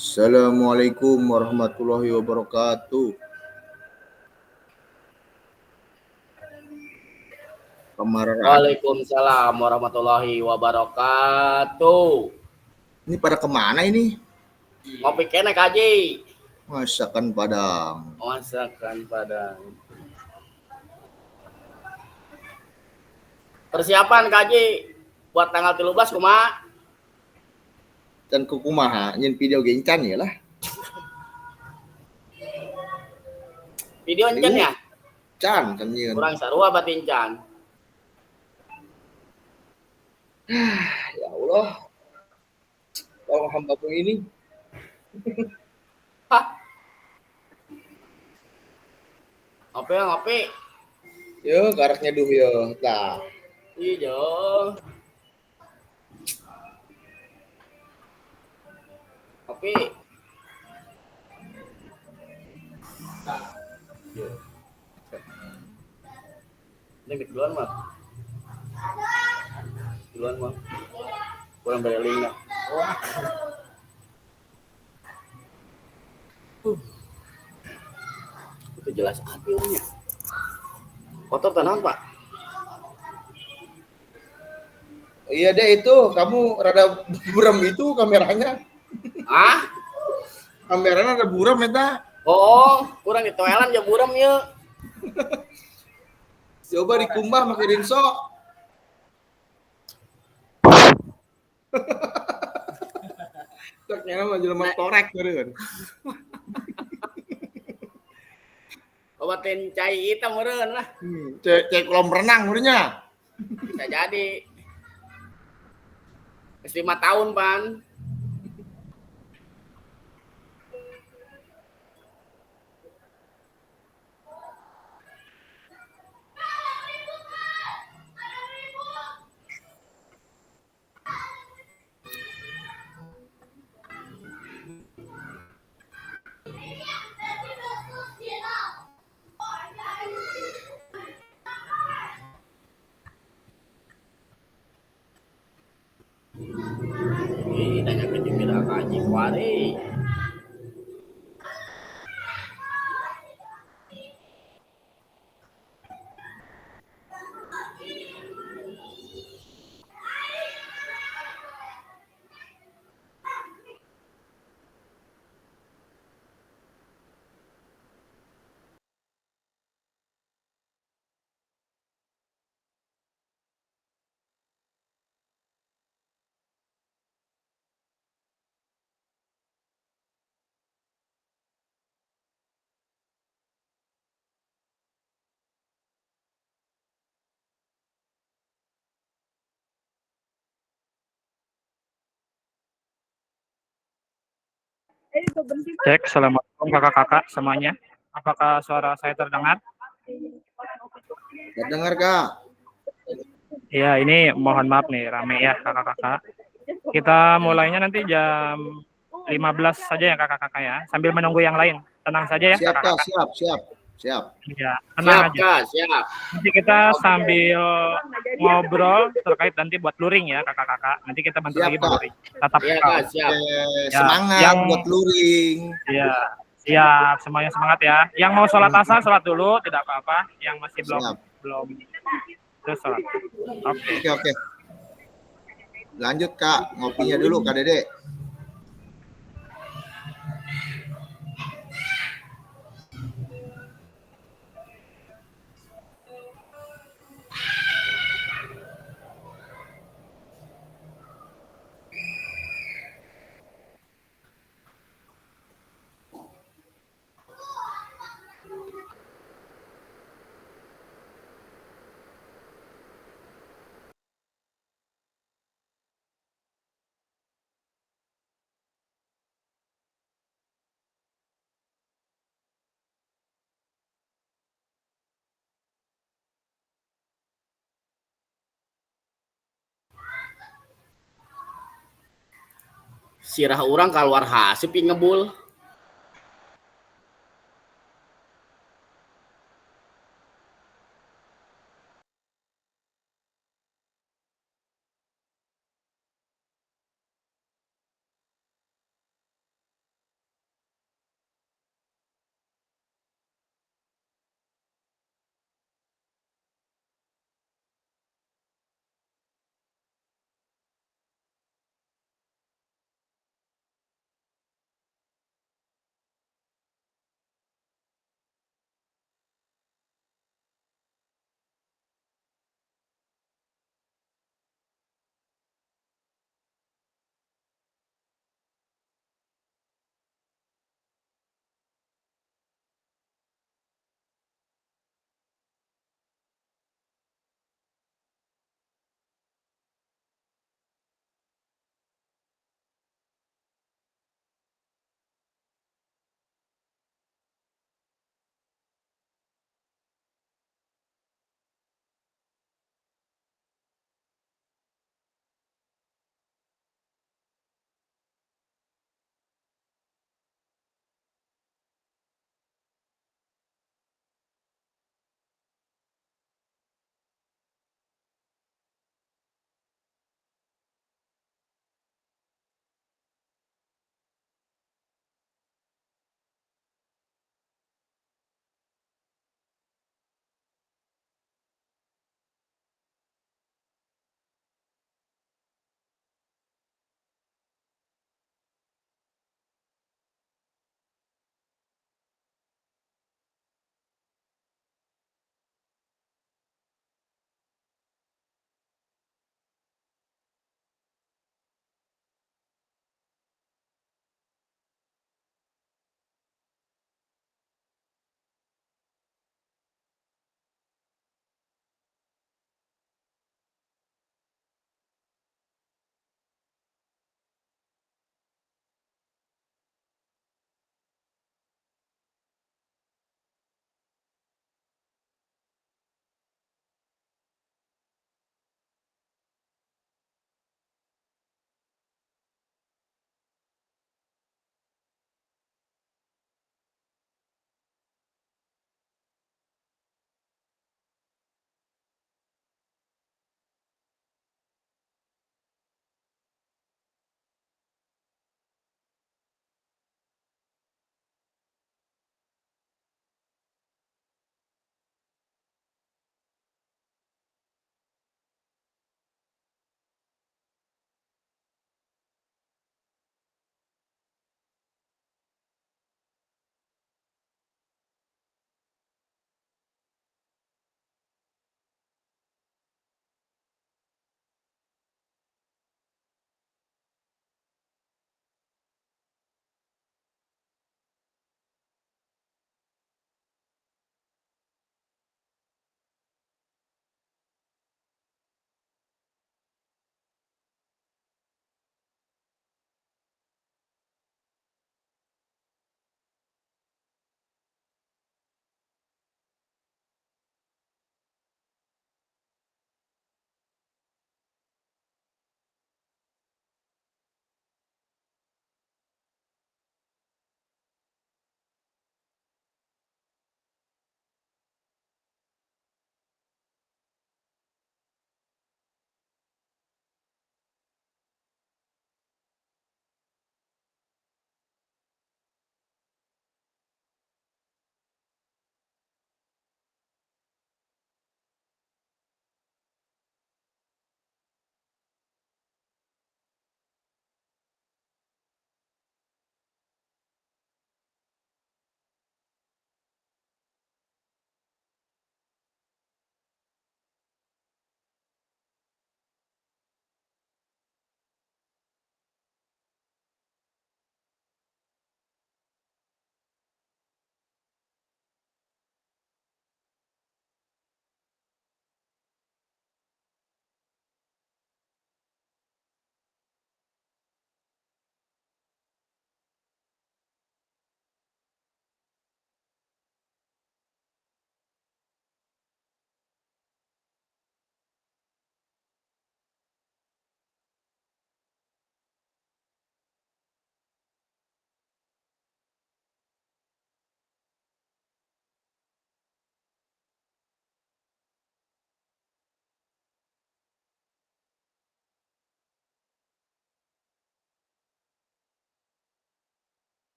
Assalamualaikum warahmatullahi wabarakatuh. Kamaraden. Waalaikumsalam warahmatullahi wabarakatuh. Ini pada kemana ini? Ngopi kene kaji. Masakan Padang. Masakan Padang. Persiapan kaji buat tanggal 13 kumaha? Dan kukumaha nyen video gencan ya lah. Video encan ya? Can kan nyen. Kurang sarua batin can. Ya Allah. Oh hamba pun ini. Hah. Ngopi. Yo garaknya duh yo. Tah. Iya. Ngopi. Iya. Ini duluan mah. Duluan mah. Kurang berelingnya. Itu jelas api orangnya. Kotor tanam Pak. Iya deh itu kamu rada buram itu kameranya. Ah? Kameranya ada buram eta. Oh, kurang di toilet ya buram ya. Coba dikumbah pakai rinso. Ternyata mah jelema torek meureun. Obatin cai hitam meureun lah. Cek kolam renang meureunnya. Bisa jadi. 5 tahun, Pan. Ih, tanya ke jumira kaji kuari. Cek, assalamualaikum kakak-kakak semuanya. Apakah suara saya terdengar? Terdengar Kak? Ya, ini mohon maaf nih, rame ya kakak-kakak. Kita mulainya nanti jam 15 saja ya kakak-kakak ya, sambil menunggu yang lain. Tenang saja ya Siap Kak, kakak-kakak. siap. Ya, tenang Siap, aja. Kak, siap. Nanti kita sambil ngobrol terkait nanti buat luring ya kakak-kakak. Nanti kita bantu Siap, lagi Kak. buat luring. Tetap Iya, kau. Kak, siap. Ya, Semangat yang buat luring. ya siap, semuanya semangat ya. Yang mau sholat asar sholat dulu, tidak apa-apa. Yang masih Siap. belum itu sholat. Oke. Oke. Lanjut Kak, ngopinya dulu Kak Dede. Sirah orang keluar hasip ngebul.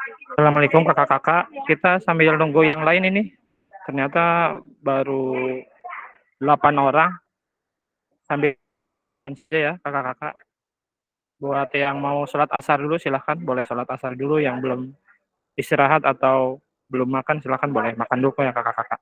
Assalamualaikum kakak-kakak. Kita sambil nunggu yang lain ini. Ternyata baru 8 orang. Sambil aja ya kakak-kakak. Buat yang mau sholat asar dulu silahkan. Boleh sholat asar dulu. Yang belum istirahat atau belum makan silahkan boleh makan dulu ya kakak-kakak.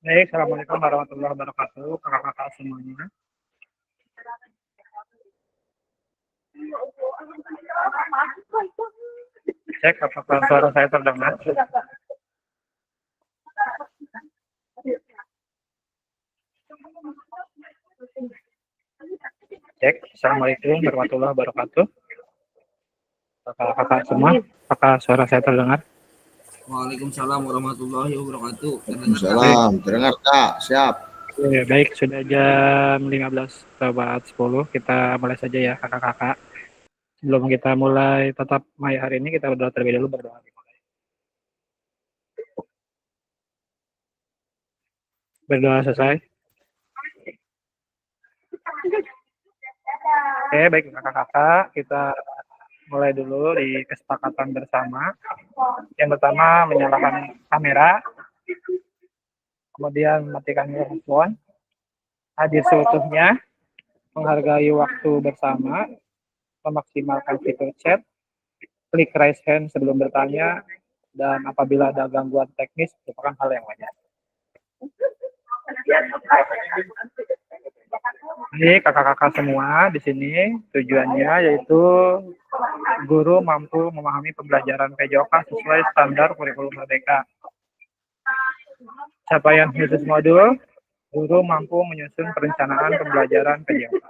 Baik, Assalamualaikum warahmatullahi wabarakatuh, kakak-kakak semuanya. Cek apakah suara saya terdengar. Cek, Assalamualaikum warahmatullahi wabarakatuh, kakak-kakak semua. Apakah suara saya terdengar? Waalaikumsalam warahmatullahi wabarakatuh. Salam, terdengar Kak, siap. Ya, baik, sudah jam 15:10. Kita mulai saja ya, kakak-kakak. Sebelum kita mulai tetap Maya hari ini, kita berdoa terlebih dahulu, berdoa. Berdoa selesai. Oke, baik kakak-kakak, kita mulai dulu di kesepakatan bersama. Yang pertama, menyalakan kamera, kemudian mematikan mikrofon, hadir seutuhnya, menghargai waktu bersama, memaksimalkan fitur chat, klik raise hand sebelum bertanya, dan apabila ada gangguan teknis, merupakan hal yang wajar. Ini kakak-kakak semua di sini tujuannya yaitu guru mampu memahami pembelajaran PJOK sesuai standar kurikulum Merdeka. Capaian khusus modul, guru mampu menyusun perencanaan pembelajaran PJOK.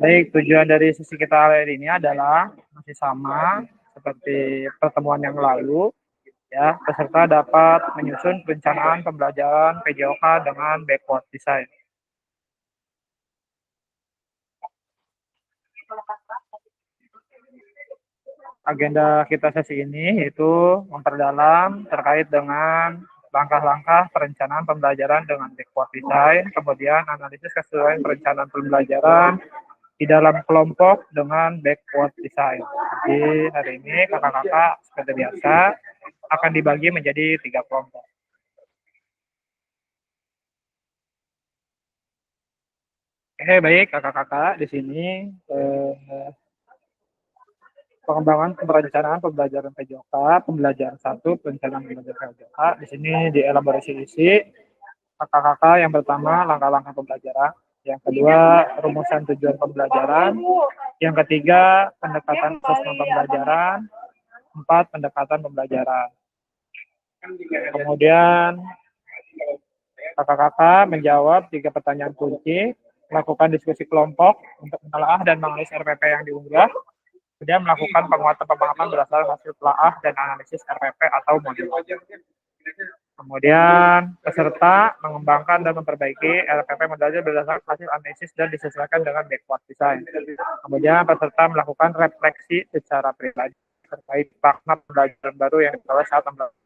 Baik, tujuan dari sesi kita hari ini adalah masih sama seperti pertemuan yang lalu. Ya, peserta dapat menyusun perencanaan pembelajaran PJOK dengan backward design. Agenda kita sesi ini yaitu memperdalam terkait dengan langkah-langkah perencanaan pembelajaran dengan backward design, kemudian analisis kesesuaian perencanaan pembelajaran di dalam kelompok dengan backward design. Jadi hari ini kakak-kakak seperti biasa akan dibagi menjadi 3 kelompok. Oke, baik kakak-kakak di sini pengembangan perencanaan pembelajaran PJOK, pembelajaran 1, perencanaan pembelajaran PJOK. Di sini dielaborasi isi kakak-kakak yang pertama langkah-langkah pembelajaran, yang kedua rumusan tujuan pembelajaran, yang ketiga pendekatan asesmen pembelajaran, 4 pendekatan pembelajaran. Kemudian kakak-kakak menjawab 3 pertanyaan kunci, melakukan diskusi kelompok untuk menelaah dan menganalisis RPP yang diunggah, kemudian melakukan penguatan pemahaman berdasarkan hasil telaah dan analisis RPP atau modul. Kemudian peserta mengembangkan dan memperbaiki RPP modulnya berdasarkan hasil analisis dan disesuaikan dengan backward design. Kemudian peserta melakukan refleksi secara pribadi terkait makna pembelajaran baru yang diperoleh saat pembelajaran.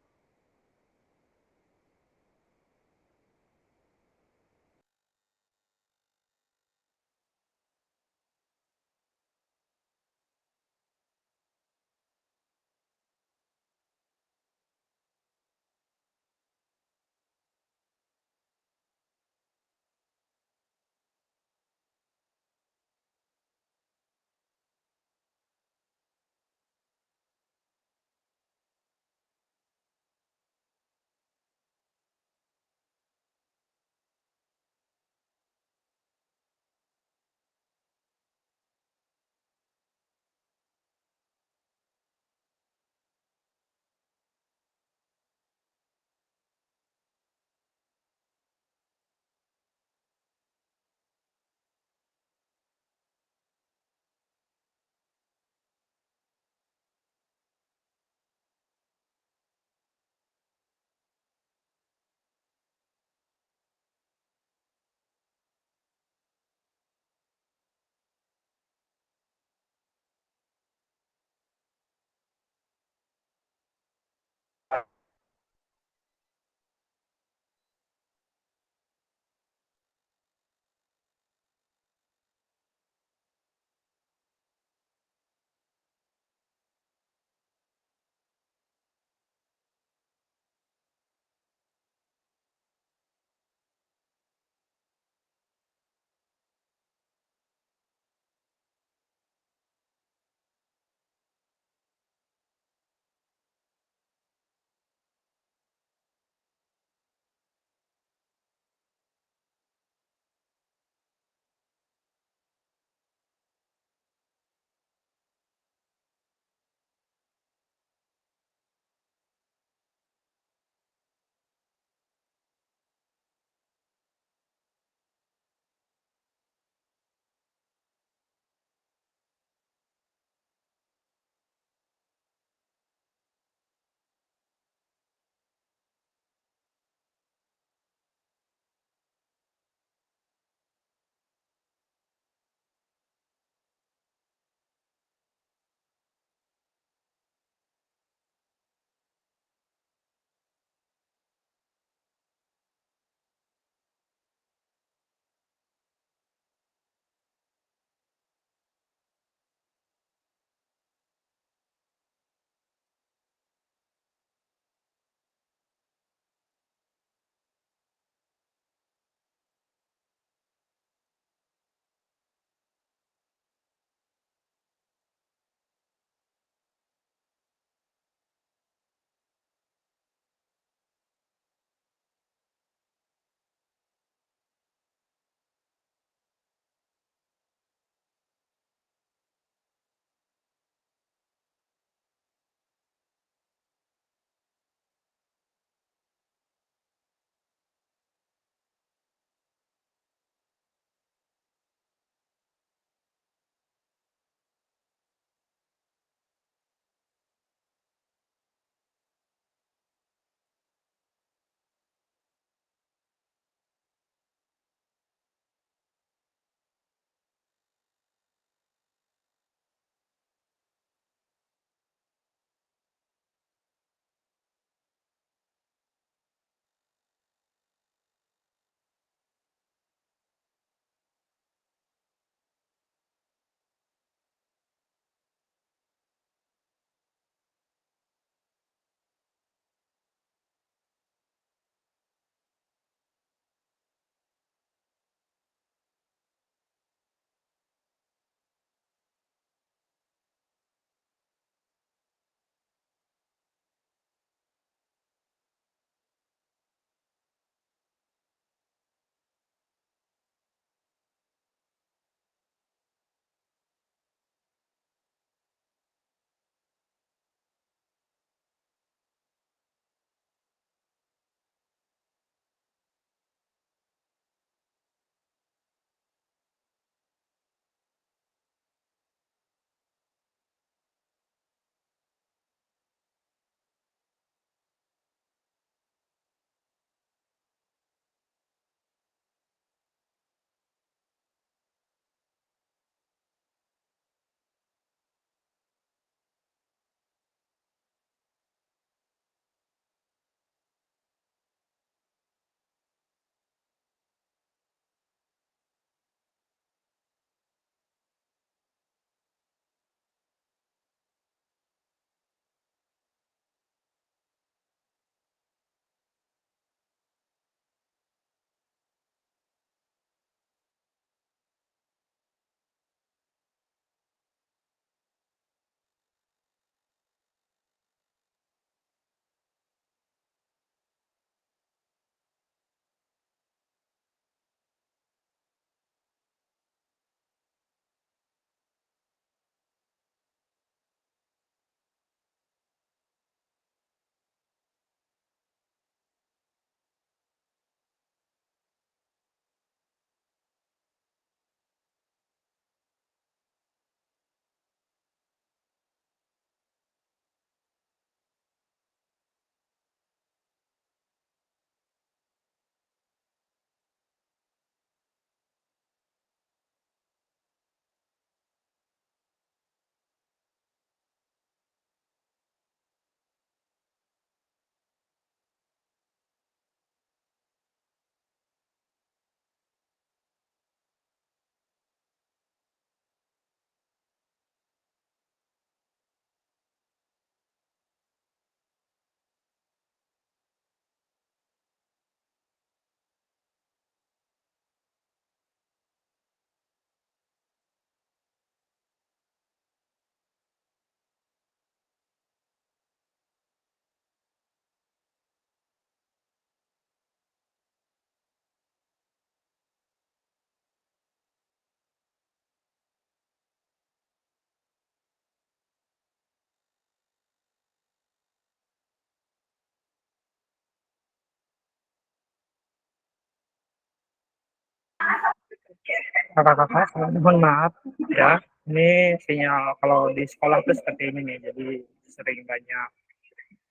Kakak-kakak, mohon maaf ya. Ini sinyal kalau di sekolah itu seperti ini nih, jadi sering banyak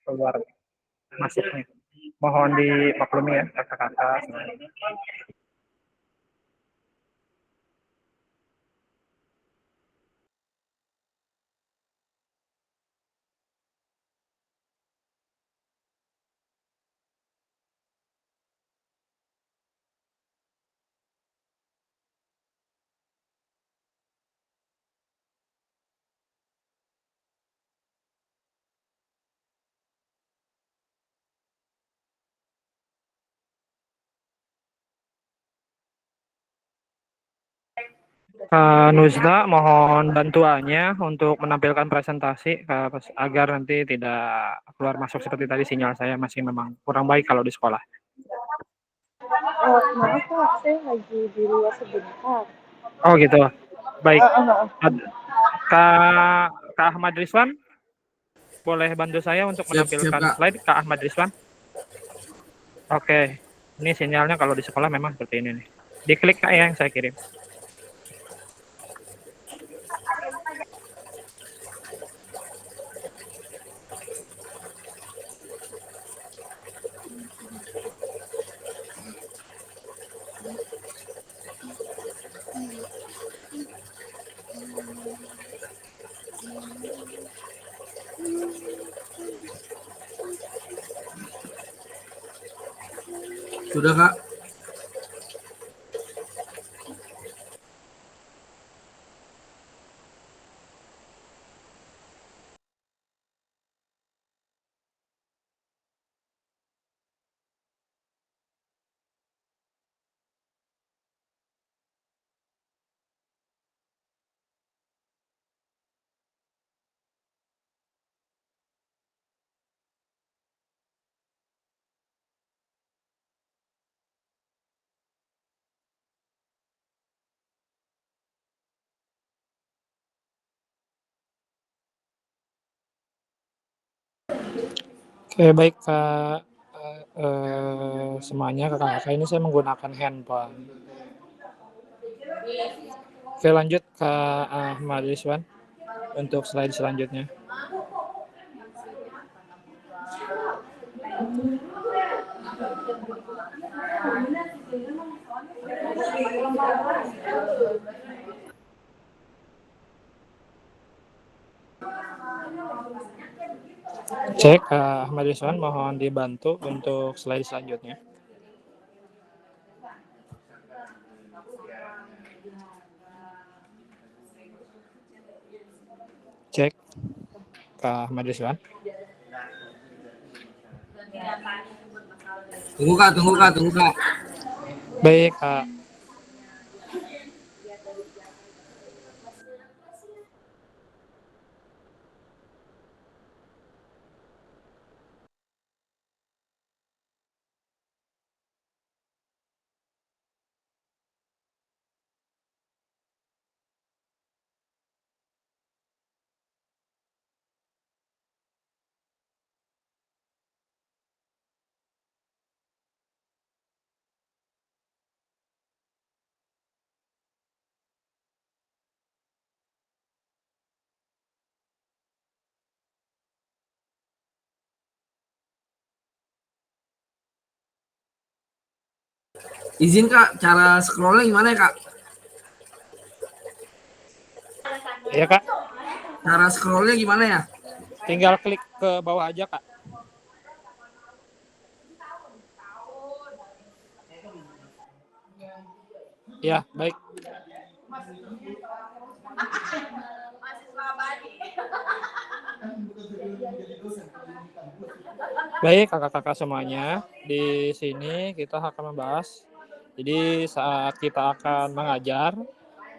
keluar masuknya. Mohon dimaklumi ya kakak-kakak. Kak Nuzda, mohon bantuannya untuk menampilkan presentasi agar nanti tidak keluar masuk seperti tadi. Sinyal saya masih memang kurang baik kalau di sekolah. Maaf Kak, saya lagi di luar sebentar. Oh gitu. Baik. Heeh. Kak, Kak Ahmad Rizwan, boleh bantu saya untuk Siap, menampilkan Kak. slide, Kak Ahmad Rizwan? Oke, ini sinyalnya kalau di sekolah memang seperti ini nih. Diklik Kak ya yang saya kirim. Sudah, Kak. Oke, baik Kak. Semuanya kakak-kakak ini saya menggunakan handphone. Oke, lanjut Kak Ahmad Rizwan untuk slide selanjutnya. Cek Kak Ahmad Rizwan, mohon dibantu untuk slide selanjutnya. Cek Kak Ahmad Rizwan. Tunggu, Kak. Baik Kak. Izin, Kak. Cara scrollnya gimana ya, Kak? Iya Kak, Cara scrollnya gimana ya? tinggal klik ke bawah aja Kak. Ya, baik. Baik, kakak-kakak semuanya, di sini kita akan membahas. Jadi saat kita akan mengajar,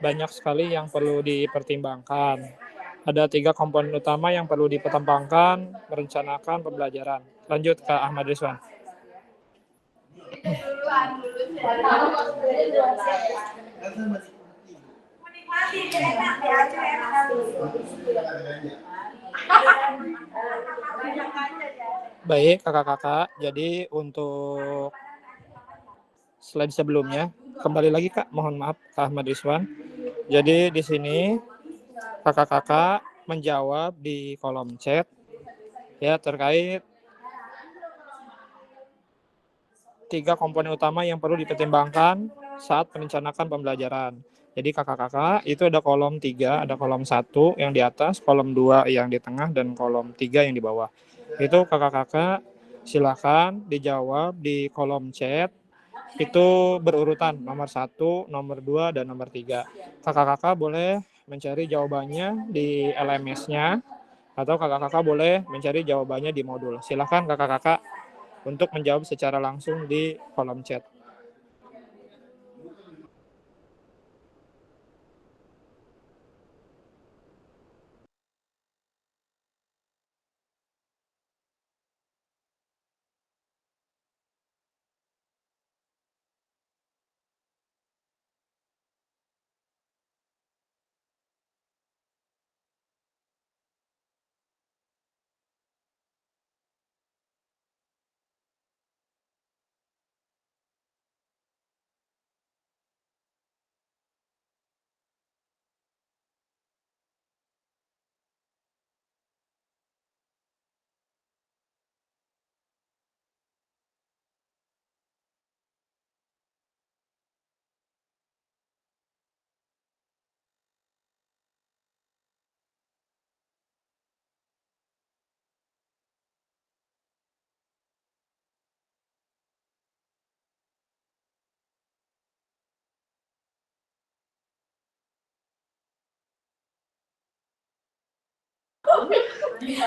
banyak sekali yang perlu dipertimbangkan. Ada 3 komponen utama yang perlu dipertimbangkan merencanakan pembelajaran. Lanjut ke Ahmad Rizwan. Baik, kakak-kakak. Jadi untuk slide sebelumnya, kembali lagi Kak, mohon maaf Kak Ahmad Rizwan. Jadi di sini kakak-kakak menjawab di kolom chat ya terkait 3 komponen utama yang perlu dipertimbangkan saat merencanakan pembelajaran. Jadi kakak-kakak itu ada kolom 3, ada kolom 1 yang di atas, kolom 2 yang di tengah, dan kolom 3 yang di bawah. Itu kakak-kakak silakan dijawab di kolom chat. Itu berurutan nomor 1, nomor 2, dan nomor 3. Kakak-kakak boleh mencari jawabannya di LMS-nya atau kakak-kakak boleh mencari jawabannya di modul. Silakan kakak-kakak untuk menjawab secara langsung di kolom chat.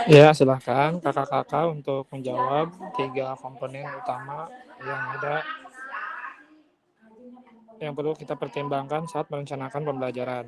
Ya, silahkan kakak-kakak untuk menjawab 3 komponen utama yang ada yang perlu kita pertimbangkan saat merencanakan pembelajaran.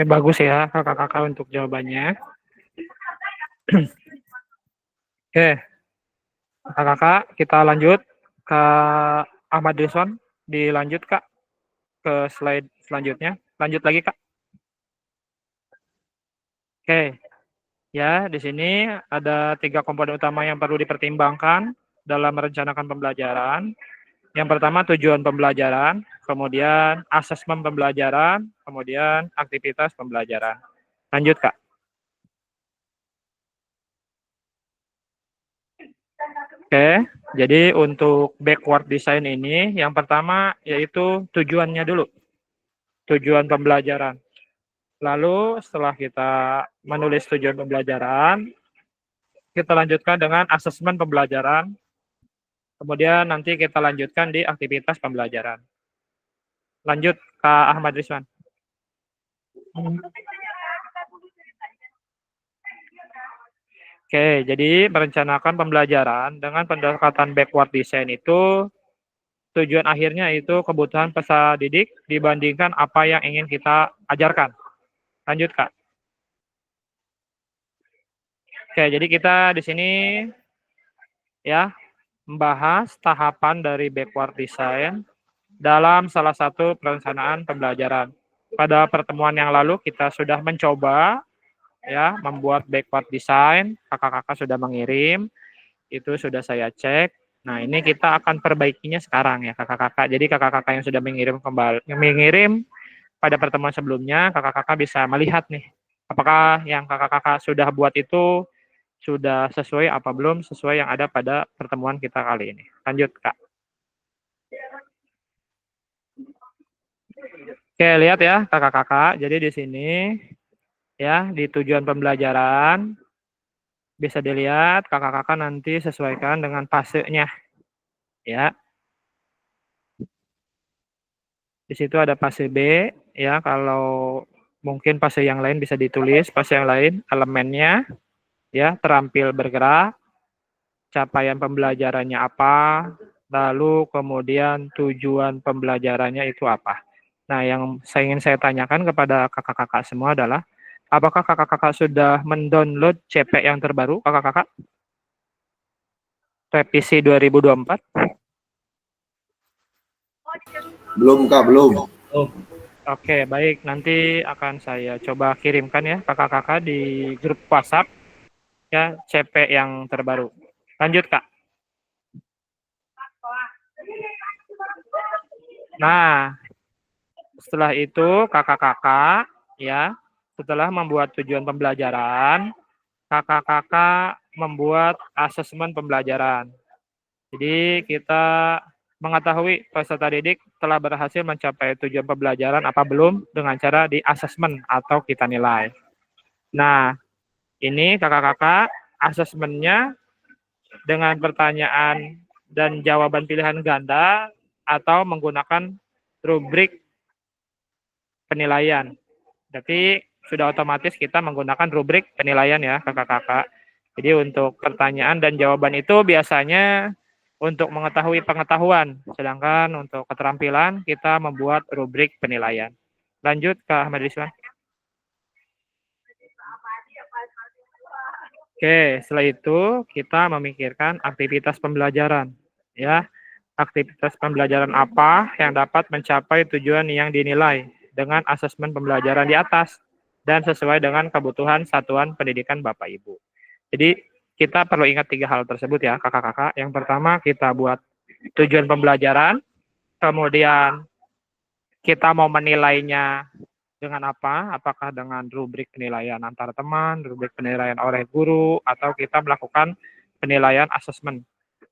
Bagus ya kakak-kakak untuk jawabannya. Kakak-kakak kita lanjut ke Ahmad Rizwan. Dilanjut Kak ke slide selanjutnya. Lanjut lagi Kak. Ya, di sini ada 3 komponen utama yang perlu dipertimbangkan dalam merencanakan pembelajaran. Yang pertama tujuan pembelajaran, kemudian asesmen pembelajaran, kemudian aktivitas pembelajaran. Lanjut Kak. Jadi untuk backward design ini, yang pertama yaitu tujuannya dulu. Tujuan pembelajaran. Lalu setelah kita menulis tujuan pembelajaran, kita lanjutkan dengan asesmen pembelajaran. Kemudian nanti kita lanjutkan di aktivitas pembelajaran. Lanjut Kak Ahmad Rizwan. Jadi merencanakan pembelajaran dengan pendekatan backward design itu tujuan akhirnya itu kebutuhan peserta didik dibandingkan apa yang ingin kita ajarkan. Lanjut Kak. Oke, jadi kita di sini ya membahas tahapan dari backward design dalam salah satu perencanaan pembelajaran. Pada pertemuan yang lalu kita sudah mencoba ya membuat backward design, kakak-kakak sudah mengirim, itu sudah saya cek. Nah, ini kita akan perbaikinya sekarang ya kakak-kakak. Jadi kakak-kakak yang sudah mengirim pada pertemuan sebelumnya, kakak-kakak bisa melihat nih apakah yang kakak-kakak sudah buat itu sudah sesuai apa belum sesuai yang ada pada pertemuan kita kali ini. Lanjut, Kak. Oke, lihat ya kakak-kakak. Jadi di sini ya di tujuan pembelajaran bisa dilihat kakak-kakak nanti sesuaikan dengan fasenya ya. Di situ ada fase B ya, kalau mungkin fase yang lain bisa ditulis fase yang lain elemennya ya, terampil bergerak, capaian pembelajarannya apa, lalu kemudian tujuan pembelajarannya itu apa. Nah, yang ingin saya tanyakan kepada kakak-kakak semua adalah, apakah kakak-kakak sudah mendownload CP yang terbaru, kakak-kakak? Revisi 2024? Belum Kak, belum. Oke, baik. Nanti akan saya coba kirimkan ya kakak-kakak di grup WhatsApp ya CP yang terbaru. Lanjut, Kak. Nah, setelah itu kakak-kakak ya, setelah membuat tujuan pembelajaran, kakak-kakak membuat asesmen pembelajaran. Jadi kita mengetahui peserta didik telah berhasil mencapai tujuan pembelajaran apa belum dengan cara di asesmen atau kita nilai. Nah, ini kakak-kakak asesmennya dengan pertanyaan dan jawaban pilihan ganda atau menggunakan rubrik penilaian. Jadi sudah otomatis kita menggunakan rubrik penilaian ya kakak-kakak. Jadi untuk pertanyaan dan jawaban itu biasanya untuk mengetahui pengetahuan, sedangkan untuk keterampilan kita membuat rubrik penilaian. Lanjut Kak Ahmad Rizwan. Oke, setelah itu kita memikirkan aktivitas pembelajaran. Ya, aktivitas pembelajaran apa yang dapat mencapai tujuan yang dinilai dengan asesmen pembelajaran di atas dan sesuai dengan kebutuhan satuan pendidikan Bapak Ibu. Jadi kita perlu ingat 3 hal tersebut ya kakak-kakak. Yang pertama kita buat tujuan pembelajaran, kemudian kita mau menilainya dengan apa? Apakah dengan rubrik penilaian antar teman, rubrik penilaian oleh guru, atau kita melakukan penilaian asesmen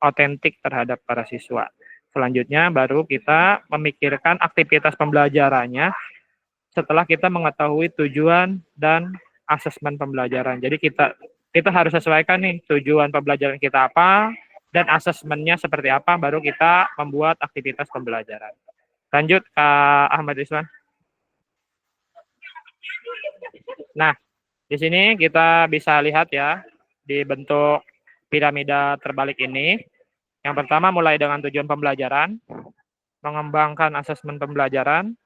otentik terhadap para siswa. Selanjutnya baru kita memikirkan aktivitas pembelajarannya setelah kita mengetahui tujuan dan asesmen pembelajaran. Jadi kita harus sesuaikan nih tujuan pembelajaran kita apa dan asesmennya seperti apa, baru kita membuat aktivitas pembelajaran. Lanjut Kak Ahmad Rizwan. Nah, di sini kita bisa lihat ya di bentuk piramida terbalik ini. Yang pertama mulai dengan tujuan pembelajaran, mengembangkan asesmen pembelajaran,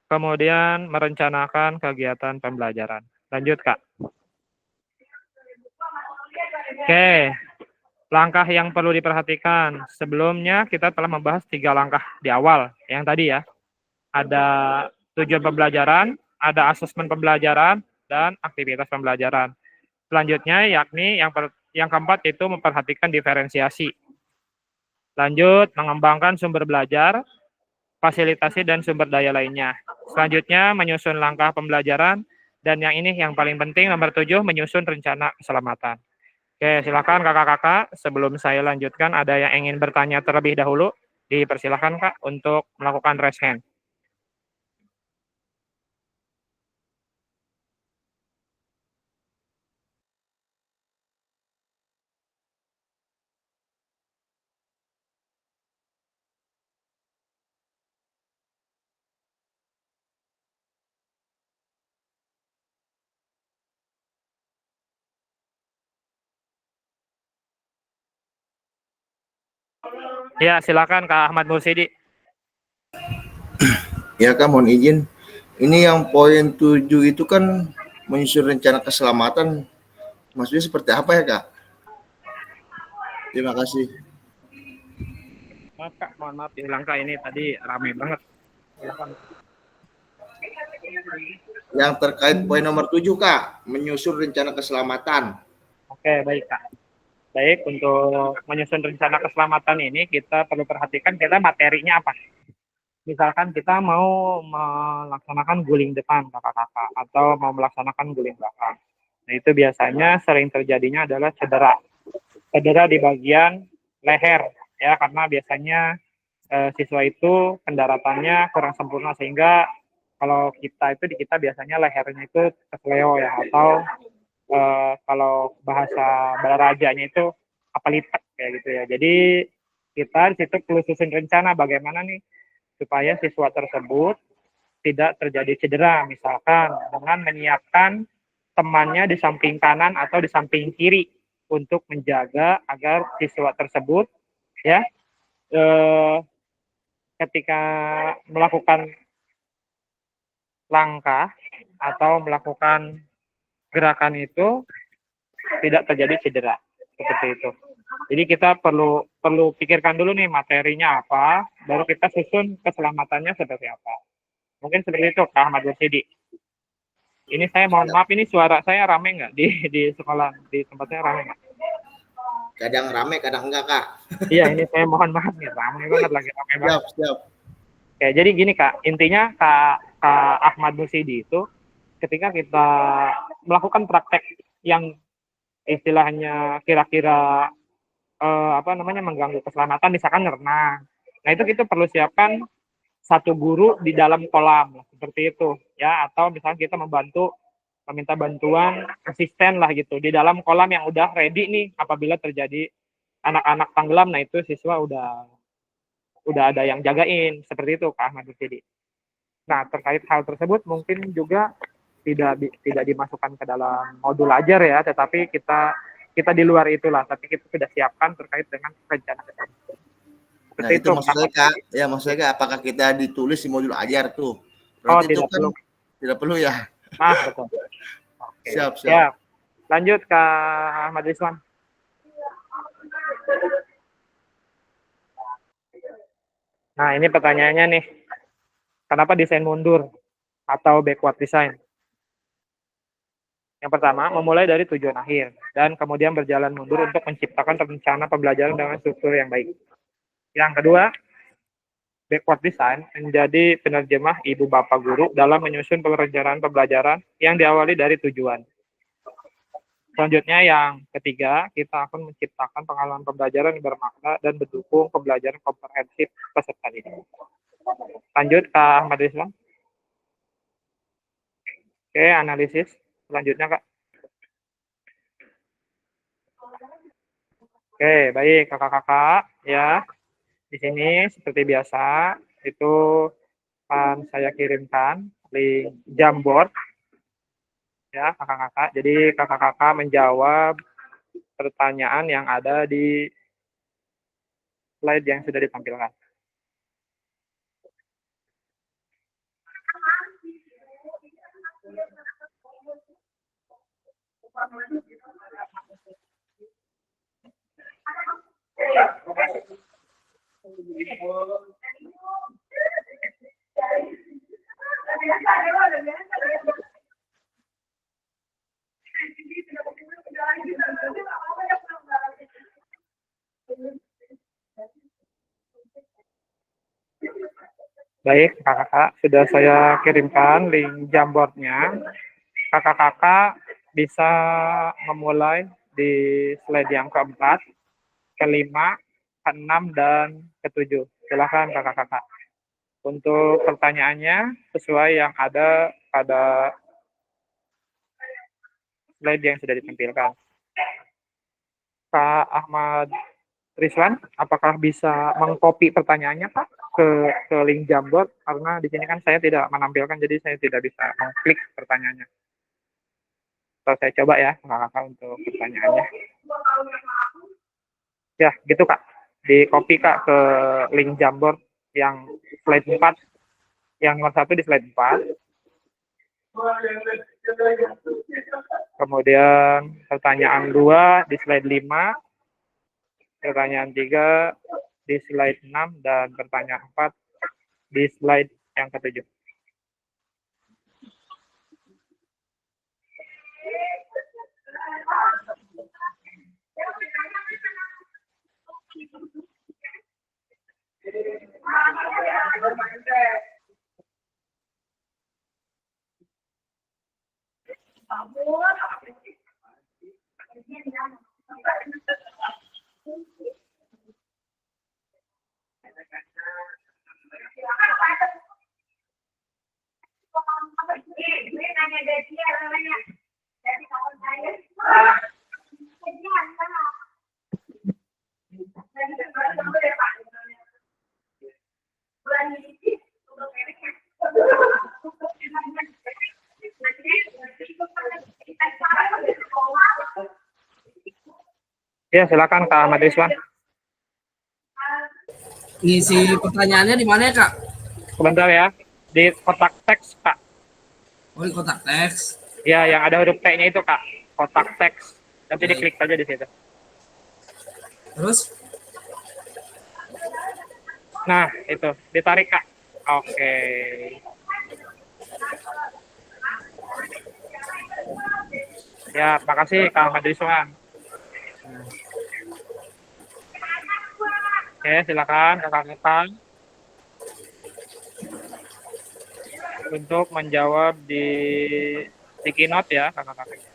kemudian merencanakan kegiatan pembelajaran. Lanjut, Kak. Oke, langkah yang perlu diperhatikan. Sebelumnya kita telah membahas 3 langkah di awal, yang tadi ya. Ada tujuan pembelajaran, ada asesmen pembelajaran, dan aktivitas pembelajaran. Selanjutnya yakni yang keempat itu memperhatikan diferensiasi. Lanjut, mengembangkan sumber belajar, fasilitasi dan sumber daya lainnya. Selanjutnya, menyusun langkah pembelajaran, dan yang ini yang paling penting, nomor 7, menyusun rencana keselamatan. Oke, silakan kakak-kakak. Sebelum saya lanjutkan, ada yang ingin bertanya terlebih dahulu? Dipersilakan Kak untuk melakukan raise hand. Ya, silakan Kak Ahmad Mursidi. Ya Kak, mohon izin. Ini yang poin 7 itu kan menyusun rencana keselamatan. Maksudnya seperti apa ya, Kak? Terima kasih. Maaf Kak, mohon maaf hilang Kak, ini tadi rame banget. Silakan. Yang terkait poin nomor 7, Kak, menyusun rencana keselamatan. Oke, baik Kak. Baik, untuk menyusun rencana keselamatan ini kita perlu perhatikan kita materinya apa. Misalkan kita mau melaksanakan guling depan kakak-kakak atau mau melaksanakan guling belakang. Nah, itu biasanya sering terjadinya adalah cedera. Cedera di bagian leher ya, karena biasanya siswa itu pendaratannya kurang sempurna sehingga kalau kita itu di kita biasanya lehernya itu kesleo ya, atau kalau bahasa balarajanya itu apalitek kayak gitu ya. Jadi kita di situ perlu susun rencana bagaimana nih supaya siswa tersebut tidak terjadi cedera, misalkan dengan menyiapkan temannya di samping kanan atau di samping kiri untuk menjaga agar siswa tersebut ya ketika melakukan langkah atau melakukan gerakan itu tidak terjadi cedera seperti itu. Jadi kita perlu pikirkan dulu nih materinya apa, baru kita susun keselamatannya seperti apa. Mungkin seperti itu Kak Ahmad Warsidi. Ini saya mohon maaf, ini suara saya rame nggak di sekolah, di tempat saya rame nggak? Kadang rame, kadang enggak, Kak. Iya, ini saya mohon maaf nih, rame banget lagi, rame banget. Siap. Oke, jadi gini Kak, intinya Kak Ahmad Warsidi itu ketika kita melakukan praktek yang istilahnya kira-kira mengganggu keselamatan, misalkan renang. Nah, itu kita perlu siapkan satu guru di dalam kolam seperti itu ya, atau misalnya kita meminta bantuan asisten lah gitu di dalam kolam yang udah ready nih apabila terjadi anak-anak tenggelam. Nah, itu siswa udah ada yang jagain seperti itu Kak Ahmad Warsidi. Nah, terkait hal tersebut mungkin juga tidak dimasukkan ke dalam modul ajar ya, tetapi kita di luar itulah, tapi kita sudah siapkan terkait dengan rencana tersebut. Nah, itu maksudnya Kak, ya maksudnya Kak, apakah kita ditulis di modul ajar tuh? Berarti tidak perlu. Tidak perlu ya? Betul. Oke. Siap. Lanjut Kak Ahmad Rizwan. Nah, ini pertanyaannya nih. Kenapa desain mundur atau backward design? Yang pertama, memulai dari tujuan akhir dan kemudian berjalan mundur untuk menciptakan rencana pembelajaran dengan struktur yang baik. Yang kedua, backward design menjadi penerjemah ibu bapak guru dalam menyusun perencanaan pembelajaran yang diawali dari tujuan. Selanjutnya yang ketiga, kita akan menciptakan pengalaman pembelajaran yang bermakna dan mendukung pembelajaran komprehensif peserta didik. Lanjut Kak Ahmad Rizwan. Oke, analisis selanjutnya Kak. Oke, baik kakak-kakak ya. Di sini seperti biasa itu akan saya kirimkan link Jamboard ya kakak-kakak. Jadi kakak-kakak menjawab pertanyaan yang ada di slide yang sudah ditampilkan. Baik, kakak-kakak, sudah saya kirimkan link Jamboardnya. Kakak-kakak bisa memulai di slide yang keempat, kelima, keenam, dan ketujuh. Silakan kakak-kakak. Untuk pertanyaannya sesuai yang ada pada slide yang sudah ditampilkan. Kak Ahmad Rizwan, apakah bisa mengcopy pertanyaannya Pak ke link Jamboard? Karena di sini kan saya tidak menampilkan, jadi saya tidak bisa mengklik pertanyaannya. So, saya coba ya kakak-kakak untuk pertanyaannya. Ya, gitu Kak. Di copy Kak ke link Jamboard yang slide 4. Yang nomor 1 di slide 4. Kemudian pertanyaan 2 di slide 5, pertanyaan 3 di slide 6, dan pertanyaan 4 di slide yang ke-7. Ya, silakan Kak Ahmad Rizwan. Ngisi pertanyaannya di mana ya, Kak? Sebentar ya, di kotak teks Kak. Oh, di kotak teks. Ya, yang ada huruf T-nya itu Kak, kotak teks. Nanti diklik saja di situ. Terus? Nah, itu ditarik Kak. Oke. Ya, makasih Kak Ahmad Rizwan. Oke, silakan kakak-kakak untuk menjawab di sticky note ya kakak-kakak.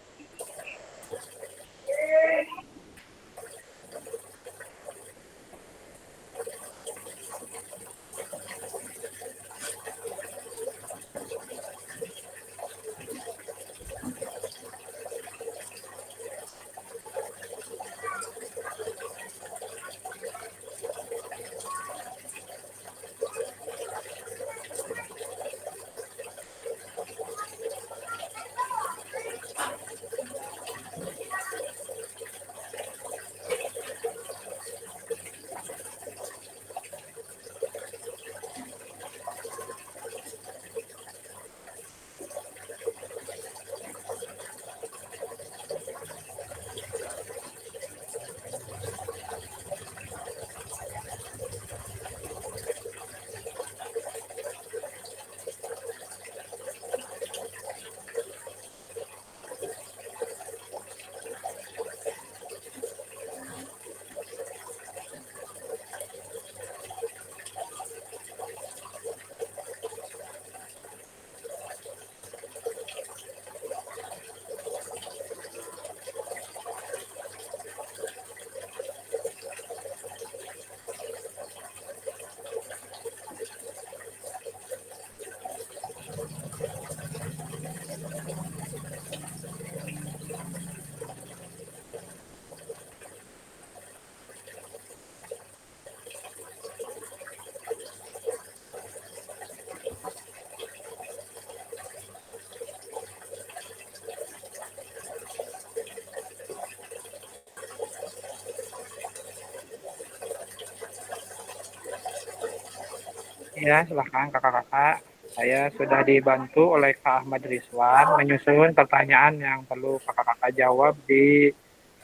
Ya, silahkan kakak-kakak. Saya sudah dibantu oleh Kak Ahmad Rizwan menyusun pertanyaan yang perlu kakak-kakak jawab di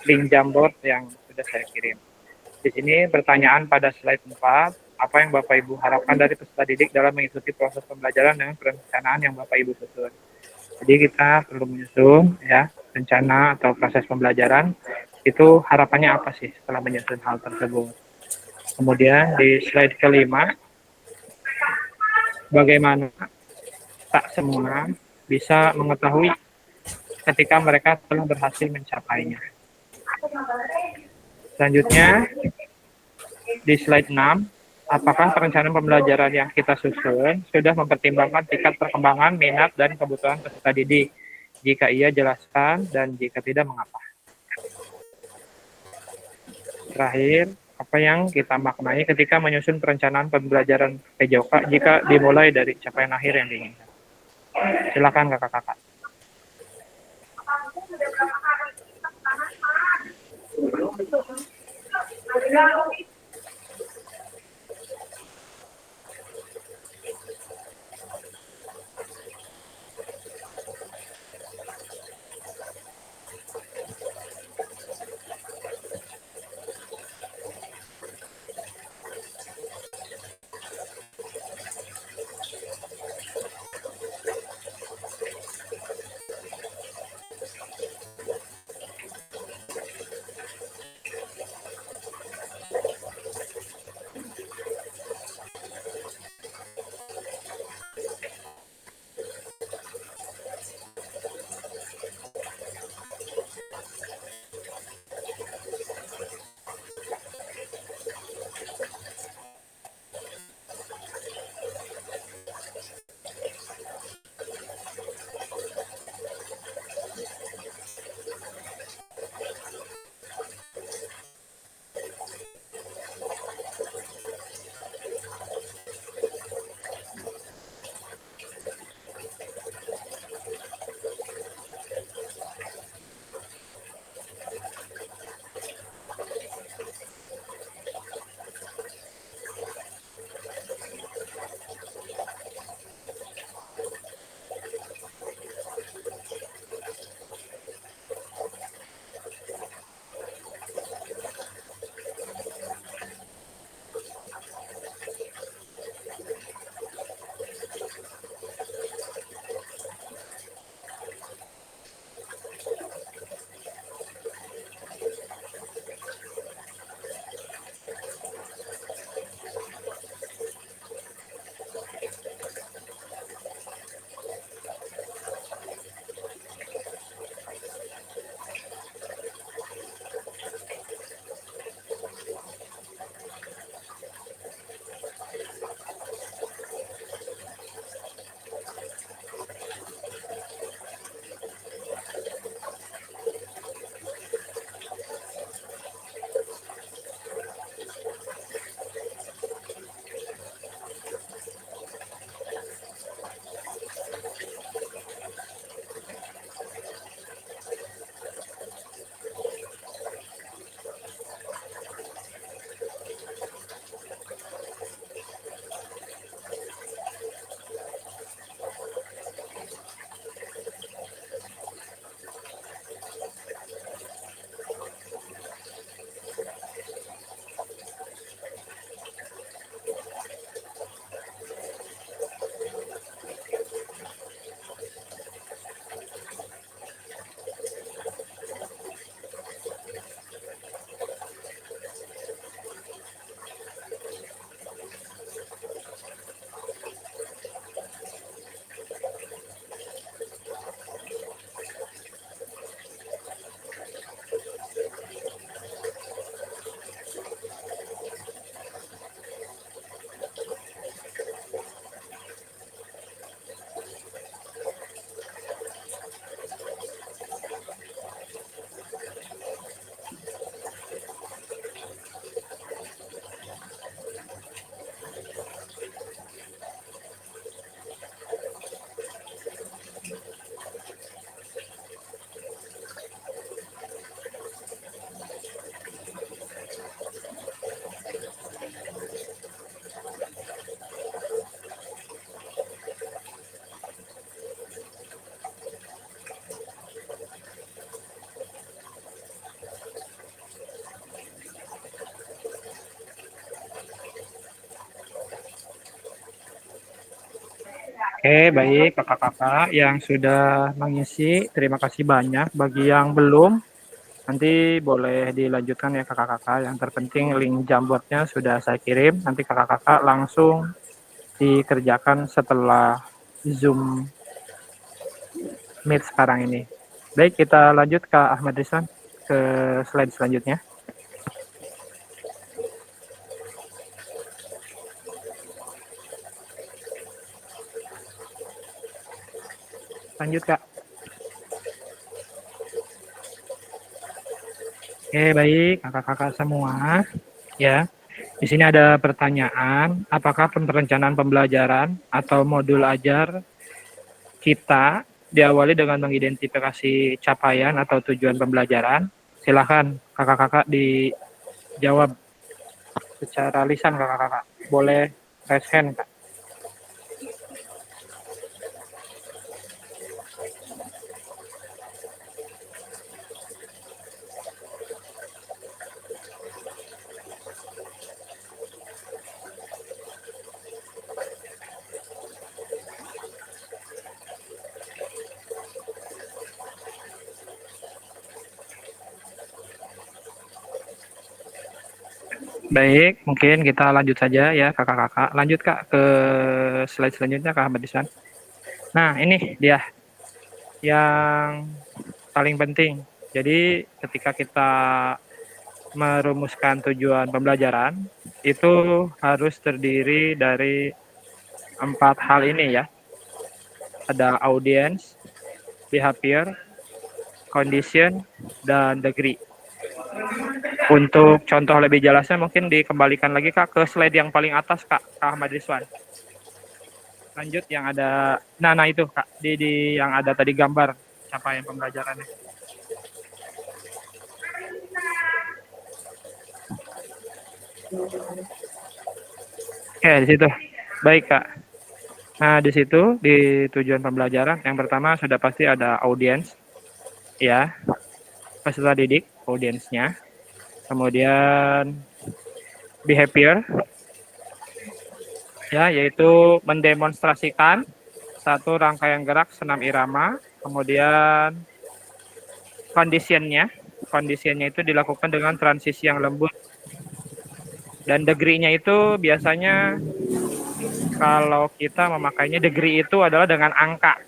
link Jamboard yang sudah saya kirim. Di sini pertanyaan pada slide 4, apa yang Bapak Ibu harapkan dari peserta didik dalam mengikuti proses pembelajaran dengan perencanaan yang Bapak Ibu susun. Jadi kita perlu menyusun ya rencana atau proses pembelajaran itu harapannya apa sih setelah menyusun hal tersebut. Kemudian di slide kelima, bagaimana tak semua bisa mengetahui ketika mereka telah berhasil mencapainya. Selanjutnya, di slide 6, apakah perencanaan pembelajaran yang kita susun sudah mempertimbangkan tingkat perkembangan, minat, dan kebutuhan peserta didik? Jika iya, jelaskan, dan jika tidak, mengapa? Terakhir, apa yang kita maknai ketika menyusun perencanaan pembelajaran PJOK jika dimulai dari capaian akhir yang diinginkan? Silakan kakak-kakak. Oke, baik kakak-kakak yang sudah mengisi, terima kasih banyak. Bagi yang belum, nanti boleh dilanjutkan ya kakak-kakak. Yang terpenting link Jamboardnya sudah saya kirim, nanti kakak-kakak langsung dikerjakan setelah Zoom Meet sekarang ini. Baik, kita lanjut ke Ahmad Rizwan, ke slide selanjutnya. Lanjut Kak. Oke, baik kakak-kakak semua. Ya, di sini ada pertanyaan, apakah perencanaan pembelajaran atau modul ajar kita diawali dengan mengidentifikasi capaian atau tujuan pembelajaran? Silahkan kakak-kakak dijawab secara lisan kakak-kakak. Boleh raise hand Kak. Baik, mungkin kita lanjut saja ya kakak-kakak. Lanjut Kak ke slide selanjutnya Kak Ahmad Ihsan. Nah ini dia yang paling penting. Jadi ketika kita merumuskan tujuan pembelajaran, itu harus terdiri dari 4 hal ini ya. Ada audience, behavior, condition, dan degree. Untuk contoh lebih jelasnya mungkin dikembalikan lagi Kak ke slide yang paling atas Kak Ahmad Rizwan. Lanjut yang ada, nah itu Kak, di yang ada tadi gambar capaian pembelajarannya. Oke, di situ. Baik Kak. Nah di situ di tujuan pembelajaran yang pertama sudah pasti ada audience, ya, peserta didik, audiensnya. Kemudian behavior, ya, yaitu mendemonstrasikan satu rangkaian gerak senam irama. Kemudian conditionnya itu dilakukan dengan transisi yang lembut. Dan degree-nya itu biasanya kalau kita memakainya degree itu adalah dengan angka.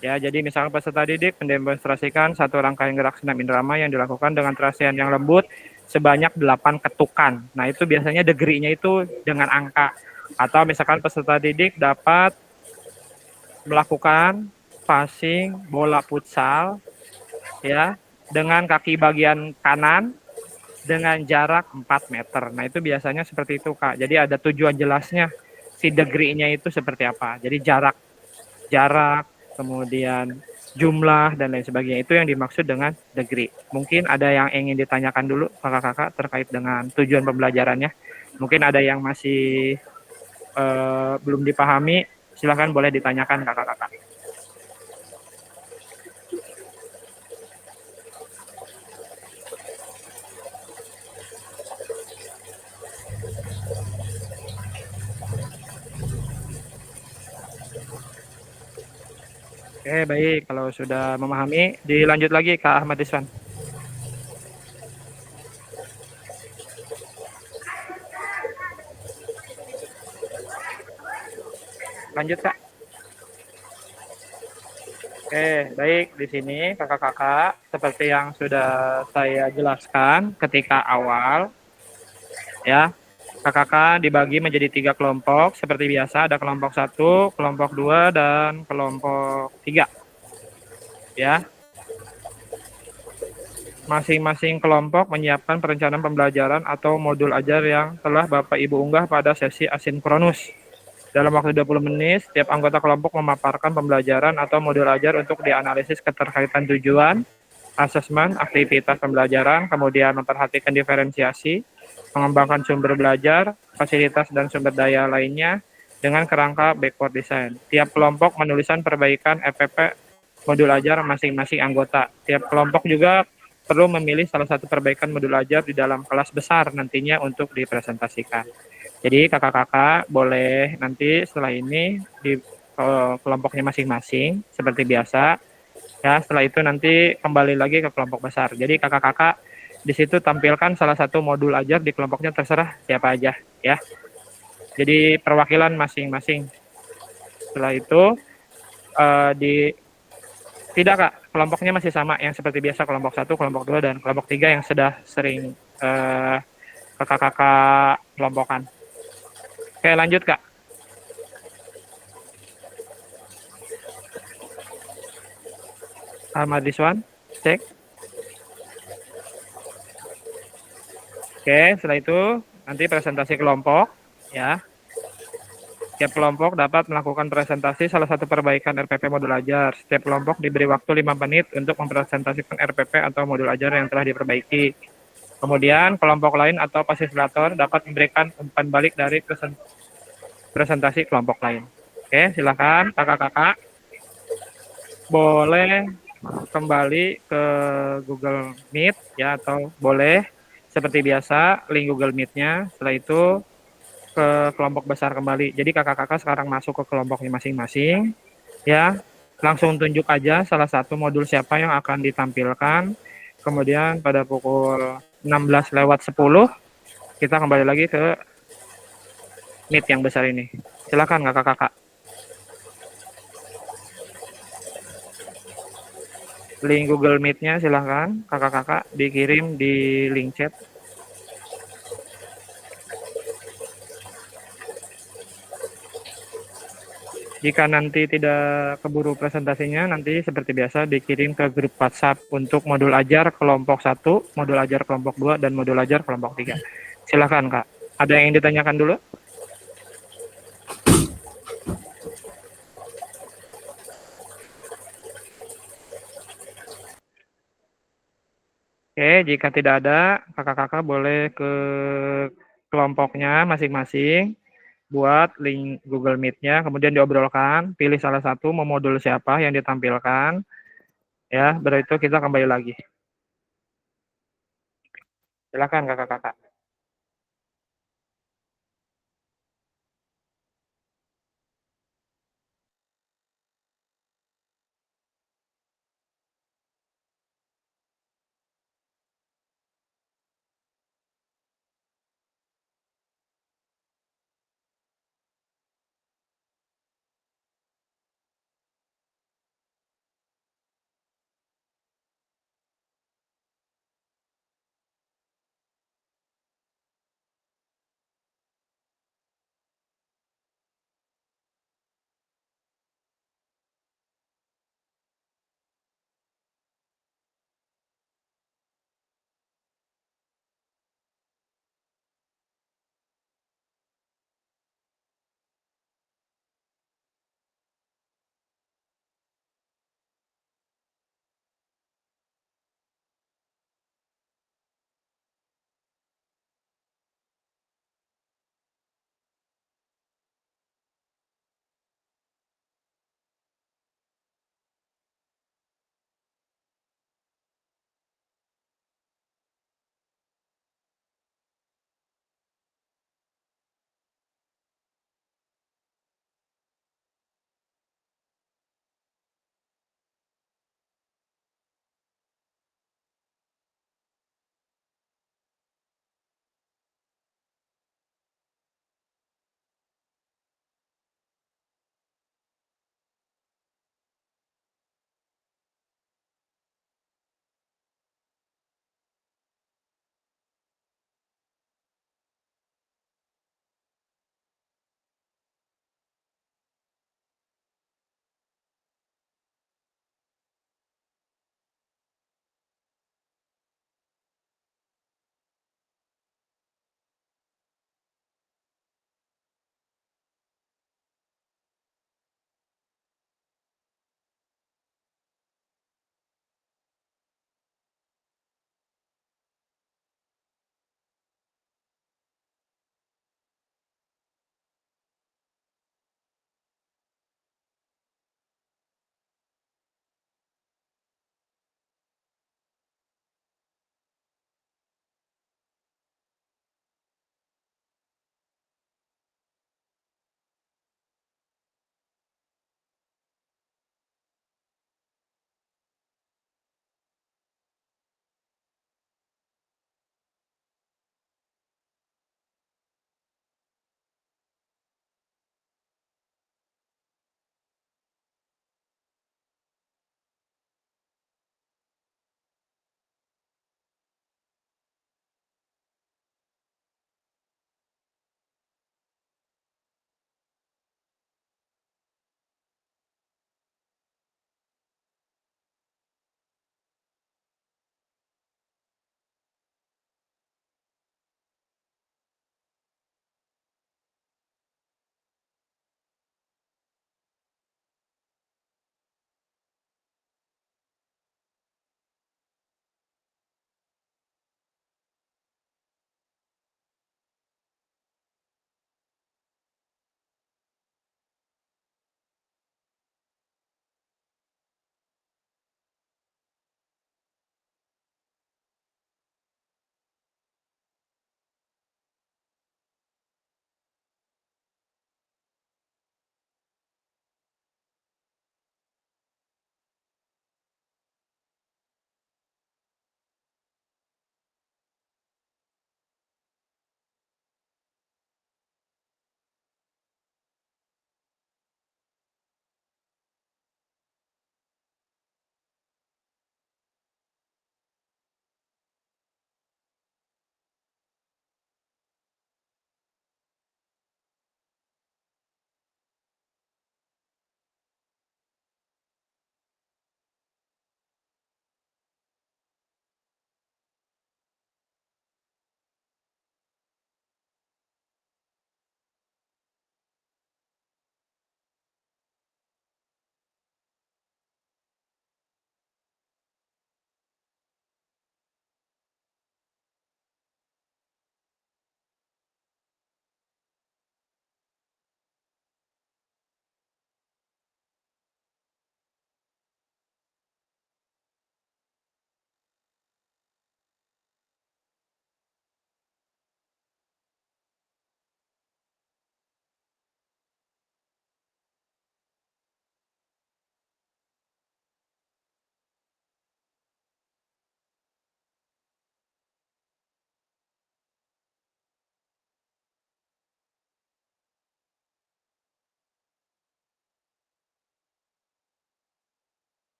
Ya, jadi misalnya peserta didik mendemonstrasikan satu rangkaian gerak senam irama yang dilakukan dengan transisi yang lembut sebanyak 8 ketukan. Nah, itu biasanya degree-nya itu dengan angka. Atau misalkan peserta didik dapat melakukan passing bola futsal ya dengan kaki bagian kanan dengan jarak 4 meter. Nah, itu biasanya seperti itu, Kak. Jadi ada tujuan jelasnya si degree-nya itu seperti apa. Jadi jarak, kemudian jumlah dan lain sebagainya, itu yang dimaksud dengan degree. Mungkin ada yang ingin ditanyakan dulu kakak-kakak terkait dengan tujuan pembelajarannya. Mungkin ada yang masih belum dipahami, silahkan boleh ditanyakan kakak-kakak. Oke, baik. Kalau sudah memahami, dilanjut lagi Kak Ahmad Iswan. Lanjut, Kak. Oke, baik. Di sini kakak-kakak, seperti yang sudah saya jelaskan ketika awal, ya, kakak-kakak dibagi menjadi 3 kelompok. Seperti biasa, ada kelompok 1, kelompok 2, dan kelompok 3. Ya, masing-masing kelompok menyiapkan perencanaan pembelajaran atau modul ajar yang telah Bapak Ibu unggah pada sesi asinkronus. Dalam waktu 20 menit, setiap anggota kelompok memaparkan pembelajaran atau modul ajar untuk dianalisis keterkaitan tujuan, asesmen, aktivitas pembelajaran, kemudian memperhatikan diferensiasi, mengembangkan sumber belajar, fasilitas dan sumber daya lainnya dengan kerangka backward design. Tiap kelompok menuliskan perbaikan EPP modul ajar masing-masing anggota. Tiap kelompok juga perlu memilih salah satu perbaikan modul ajar di dalam kelas besar nantinya untuk dipresentasikan. Jadi kakak-kakak boleh nanti setelah ini di kelompoknya masing-masing seperti biasa. Ya, setelah itu nanti kembali lagi ke kelompok besar. Jadi kakak-kakak di situ tampilkan salah satu modul ajar di kelompoknya, terserah siapa aja ya. Jadi perwakilan masing-masing. Setelah itu di tidak Kak, kelompoknya masih sama yang seperti biasa, kelompok 1, kelompok 2 dan kelompok 3 yang sudah sering kakak-kakak kelompokan. Oke, lanjut Kak. Ahmad Rizwan, cek. Oke, setelah itu nanti presentasi kelompok ya. Setiap kelompok dapat melakukan presentasi salah satu perbaikan RPP modul ajar. Setiap kelompok diberi waktu 5 menit untuk mempresentasikan RPP atau modul ajar yang telah diperbaiki. Kemudian kelompok lain atau fasilitator dapat memberikan umpan balik dari presentasi kelompok lain. Oke, silakan kakak-kakak boleh kembali ke Google Meet ya, atau boleh seperti biasa link Google Meet-nya. Setelah itu ke kelompok besar kembali. Jadi kakak-kakak sekarang masuk ke kelompoknya masing-masing ya. Langsung tunjuk aja salah satu modul siapa yang akan ditampilkan. Kemudian pada pukul 16:10 kita kembali lagi ke Meet yang besar ini. Silakan kakak-kakak. Link Google Meet-nya silakan kakak-kakak dikirim di link chat. Jika nanti tidak keburu presentasinya, nanti seperti biasa dikirim ke grup WhatsApp untuk modul ajar kelompok 1, modul ajar kelompok 2, dan modul ajar kelompok 3. Silakan Kak. Ada yang ditanyakan dulu? Oke, jika tidak ada, kakak-kakak boleh ke kelompoknya masing-masing, buat link Google Meet-nya, kemudian diobrolkan, pilih salah satu, mau modul siapa yang ditampilkan, ya, berarti itu kita kembali lagi. Silakan kakak-kakak.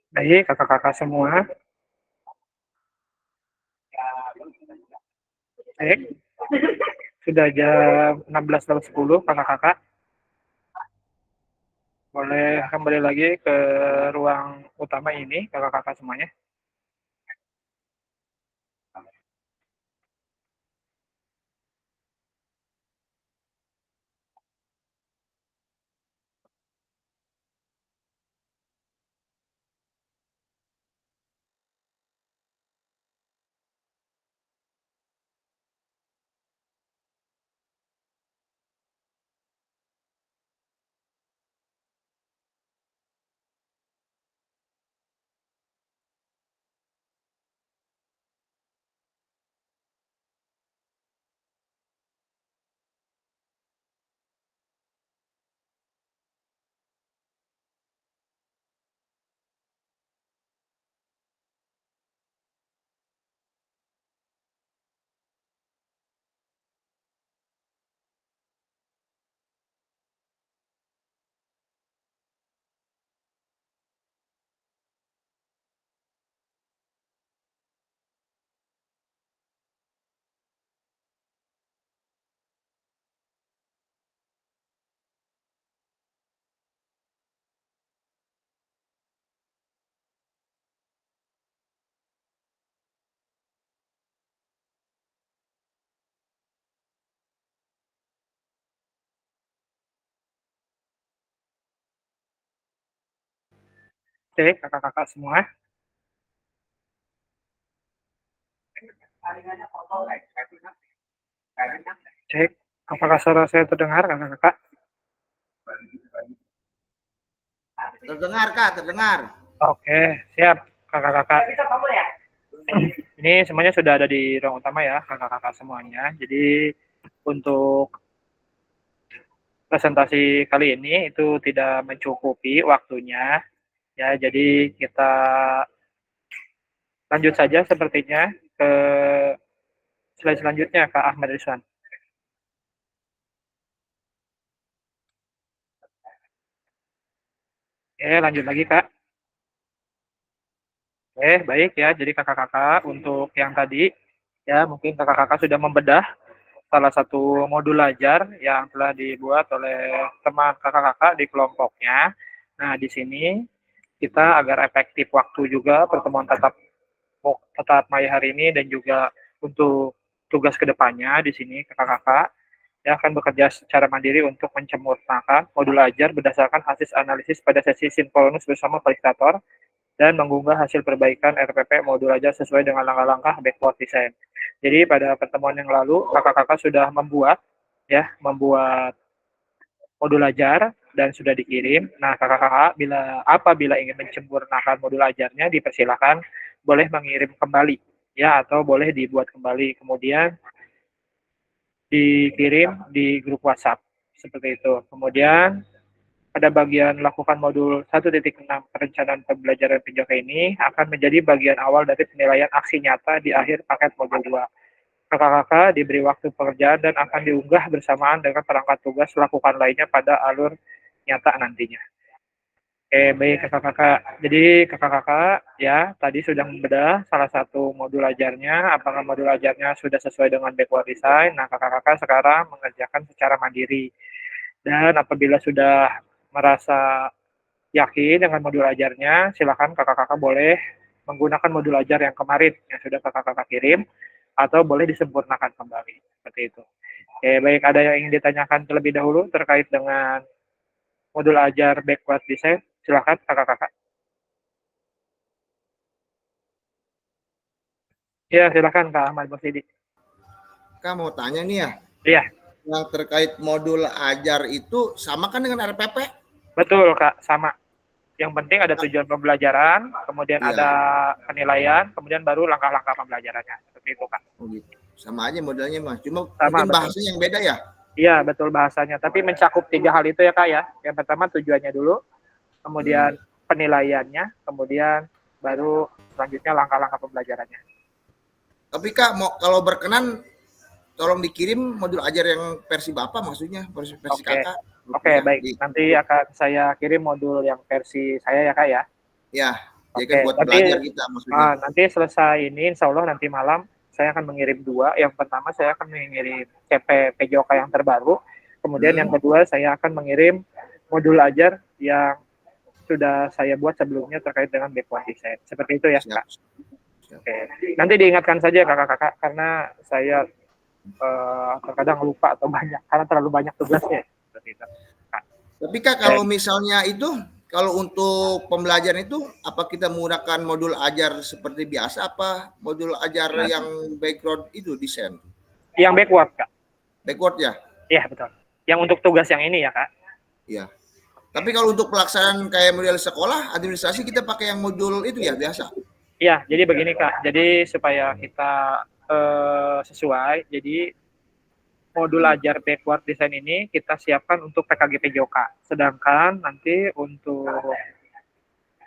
Baik, kakak-kakak semua. Baik, sudah jam 16.10 kakak-kakak. Boleh kembali lagi ke ruang utama ini, kakak-kakak semuanya. Oke, kakak-kakak semua. Cek, apakah suara saya terdengar, kakak-kakak? Terdengar Kak, terdengar. Oke, siap, kakak-kakak. Ini semuanya sudah ada di ruang utama ya, kakak-kakak semuanya. Jadi untuk presentasi kali ini itu tidak mencukupi waktunya. Ya, jadi kita lanjut saja sepertinya ke slide selanjutnya, Kak Ahmad Rizwan. Oke, lanjut lagi, Kak. Oke, baik ya. Jadi kakak-kakak untuk yang tadi, ya mungkin kakak-kakak sudah membedah salah satu modul ajar yang telah dibuat oleh teman kakak-kakak di kelompoknya. Nah, di sini kita agar efektif waktu juga pertemuan tetap maya hari ini dan juga untuk tugas kedepannya di sini kakak-kakak yang akan bekerja secara mandiri untuk mencemurnakan modul ajar berdasarkan hasil analisis pada sesi sinkronus bersama fasilitator dan mengunggah hasil perbaikan RPP modul ajar sesuai dengan langkah-langkah backward design. Jadi pada pertemuan yang lalu kakak-kakak sudah membuat modul ajar dan sudah dikirim. Nah, kakak-kakak apabila ingin mencemurnakan modul ajarnya dipersilakan boleh mengirim kembali ya atau boleh dibuat kembali kemudian dikirim di grup WhatsApp seperti itu. Kemudian pada bagian lakukan modul 1.6 perencanaan pembelajaran PJOK ini akan menjadi bagian awal dari penilaian aksi nyata di akhir paket modul 2. Kakak-kakak diberi waktu pekerjaan dan akan diunggah bersamaan dengan perangkat tugas lakukan lainnya pada alur nyata nantinya. Oke, baik kakak-kakak. Jadi kakak-kakak ya tadi sudah membedah salah satu modul ajarnya. Apakah modul ajarnya sudah sesuai dengan backward design? Nah, kakak-kakak sekarang mengerjakan secara mandiri. Dan apabila sudah merasa yakin dengan modul ajarnya, silakan kakak-kakak boleh menggunakan modul ajar yang kemarin yang sudah kakak-kakak kirim, atau boleh disempurnakan kembali. Seperti itu. Oke, baik. Ada yang ingin ditanyakan terlebih dahulu terkait dengan modul ajar backward design? Silakan kakak-kakak. Ya, silakan Kak Ahmad Mursidi. Kak mau tanya nih ya. Iya. Yang terkait modul ajar itu sama kan dengan RPP? Betul Kak, sama. Yang penting ada tujuan pembelajaran, kemudian Iya. ada penilaian, kemudian baru langkah-langkah pembelajarannya. Seperti itu Kak. Oh gitu. Sama aja modelnya Mas. Cuma Sama, mungkin betul. bahasanya yang beda ya? Iya, betul bahasanya. Tapi mencakup 3 hal itu ya Kak ya. Yang pertama tujuannya dulu, kemudian penilaiannya, kemudian baru selanjutnya langkah-langkah pembelajarannya. Tapi Kak, mau kalau berkenan tolong dikirim modul ajar yang versi Bapak maksudnya, versi Oke. Kakak. Oke, Ya, baik. Nanti akan saya kirim modul yang versi saya ya Kak ya. Ya. Ya kan Oke, buat nanti belajar kita maksudnya. nanti selesai ini, insya Allah nanti malam saya akan mengirim dua. Yang pertama saya akan mengirim CP PJOK yang terbaru. Kemudian yang kedua saya akan mengirim modul ajar yang sudah saya buat sebelumnya terkait dengan backward design. Seperti itu ya, Siap. Kak. Oke. Nanti diingatkan saja kakak-kakak karena saya terkadang lupa atau banyak karena terlalu banyak tugasnya. Seperti itu. Kak. Tapi Kak, kalau misalnya itu, kalau untuk pembelajaran itu, apa kita menggunakan modul ajar seperti biasa, apa modul ajar yang background itu desain? Yang backward, Kak. Backward ya? Iya, betul. Yang untuk tugas yang ini ya, Kak. Iya. Tapi kalau untuk pelaksanaan kayak model sekolah, administrasi kita pakai yang modul itu ya, biasa? Iya, jadi begini, Kak. Jadi supaya kita sesuai, jadi modul ajar backward design ini kita siapkan untuk PKG PJOK. Sedangkan nanti untuk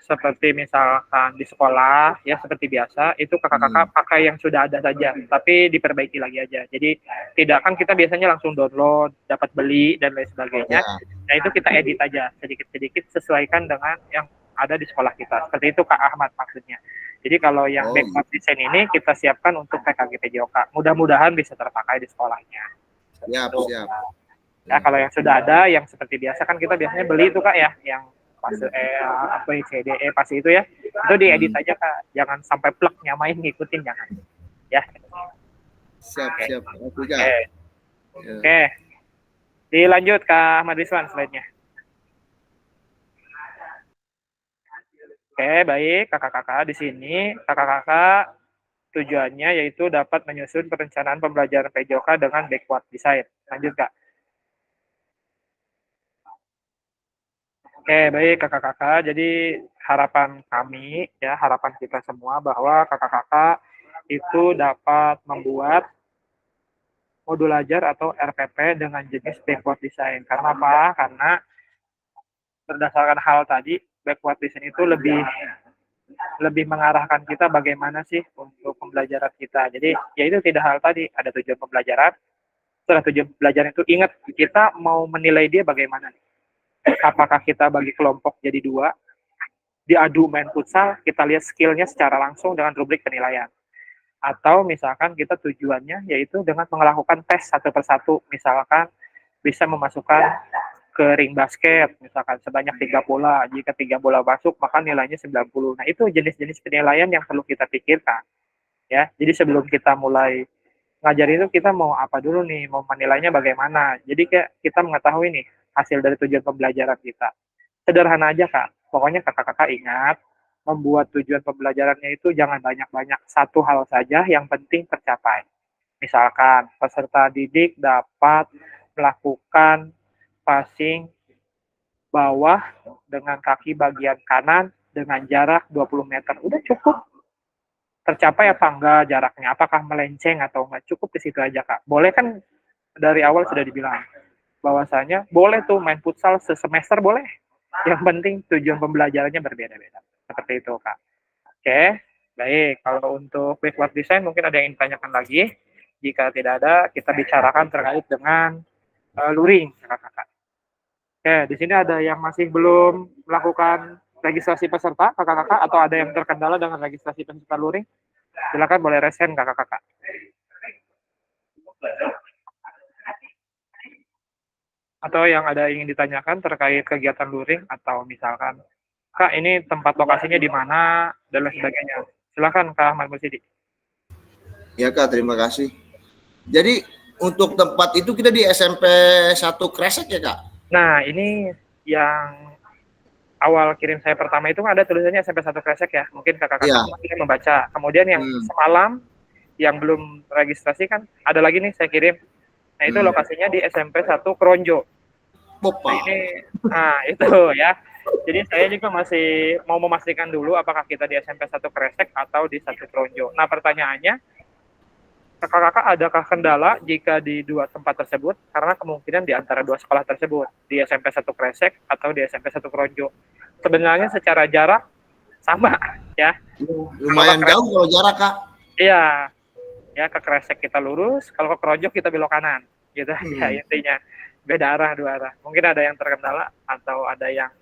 seperti misalkan di sekolah ya seperti biasa itu kakak-kakak pakai yang sudah ada saja, tapi diperbaiki lagi aja. Jadi tidak kan kita biasanya langsung download, dapat beli dan lain sebagainya. Nah itu kita edit aja sedikit-sedikit sesuaikan dengan yang ada di sekolah kita. Seperti itu Kak Ahmad maksudnya. Jadi kalau yang backward design ini kita siapkan untuk PKG PJOK. Mudah-mudahan bisa terpakai di sekolahnya. Siap. Ya kalau yang sudah ada, yang seperti biasa kan kita biasanya beli itu Kak ya, yang fase CDE pasti itu ya, itu diedit aja Kak, jangan sampai plek nyamain ngikutin jangan. Ya. Siap. Oke. Dilanjut Kak Ahmad Rizwan slide-nya. Oke, baik kakak-kakak di sini kakak-kakak tujuannya yaitu dapat menyusun perencanaan pembelajaran PJOK dengan backward design. Lanjut Kak. Oke, baik kakak-kakak. Jadi harapan kami, ya harapan kita semua bahwa kakak-kakak itu dapat membuat modul ajar atau RPP dengan jenis backward design. Karena apa? Karena berdasarkan hal tadi, backward design itu lebih mengarahkan kita bagaimana sih untuk pembelajaran kita. Jadi ya itu tidak hal tadi, ada tujuan pembelajaran. Setelah tujuan pembelajaran itu ingat kita mau menilai dia bagaimana. Apakah kita bagi kelompok jadi 2, diadu main futsal, kita lihat skillnya secara langsung dengan rubrik penilaian. Atau misalkan kita tujuannya yaitu dengan melakukan tes satu persatu, misalkan bisa memasukkan ke ring basket, misalkan sebanyak 3 bola, jika 3 bola masuk maka nilainya 90. Nah itu jenis-jenis penilaian yang perlu kita pikirkan. Ya, jadi sebelum kita mulai ngajar itu kita mau apa dulu nih, mau menilainya bagaimana. Jadi kayak kita mengetahui nih hasil dari tujuan pembelajaran kita. Sederhana aja Kak, pokoknya kakak-kakak ingat, membuat tujuan pembelajarannya itu jangan banyak-banyak, satu hal saja yang penting tercapai. Misalkan peserta didik dapat melakukan passing bawah dengan kaki bagian kanan dengan jarak 20 meter. Udah cukup. Tercapai apa enggak jaraknya? Apakah melenceng atau enggak? Cukup di situ aja, Kak. Boleh kan dari awal sudah dibilang bahwasanya boleh tuh main futsal sesemester boleh. Yang penting tujuan pembelajarannya berbeda-beda. Seperti itu, Kak. Oke, baik. Kalau untuk backward design mungkin ada yang ditanyakan lagi. Jika tidak ada, kita bicarakan terkait dengan luring, Kakak-kakak. Oke, di sini ada yang masih belum melakukan registrasi peserta, Kakak-kakak, atau ada yang terkendala dengan registrasi peserta luring? Silakan boleh raise hand, Kakak-kakak. Atau yang ada ingin ditanyakan terkait kegiatan luring atau misalkan Kak ini tempat lokasinya di mana dan lain sebagainya. Silakan Kak Ahmad Mursidi. Ya Kak, terima kasih. Jadi untuk tempat itu kita di SMP 1 Kresek ya Kak? Nah ini yang awal kirim saya pertama itu ada tulisannya SMP 1 Kresek ya. Mungkin kakak-kakak ya. Membaca. Kemudian yang semalam yang belum registrasi kan ada lagi nih saya kirim. Nah itu lokasinya di SMP 1 Kronjo. Nah itu ya. Jadi saya juga masih mau memastikan dulu apakah kita di SMP 1 Kresek atau di 1 Kronjo. Nah pertanyaannya, kakak-kakak adakah kendala jika di 2 tempat tersebut? Karena kemungkinan di antara 2 sekolah tersebut, di SMP 1 Kresek atau di SMP 1 Kronjo. Sebenarnya secara jarak sama ya. Lumayan jauh kalau jarak Kak. Iya. Ya ke Kresek kita lurus, kalau ke Kronjo kita belok kanan. Gitu aja intinya. Beda arah, 2 arah. Mungkin ada yang terkendala atau ada yang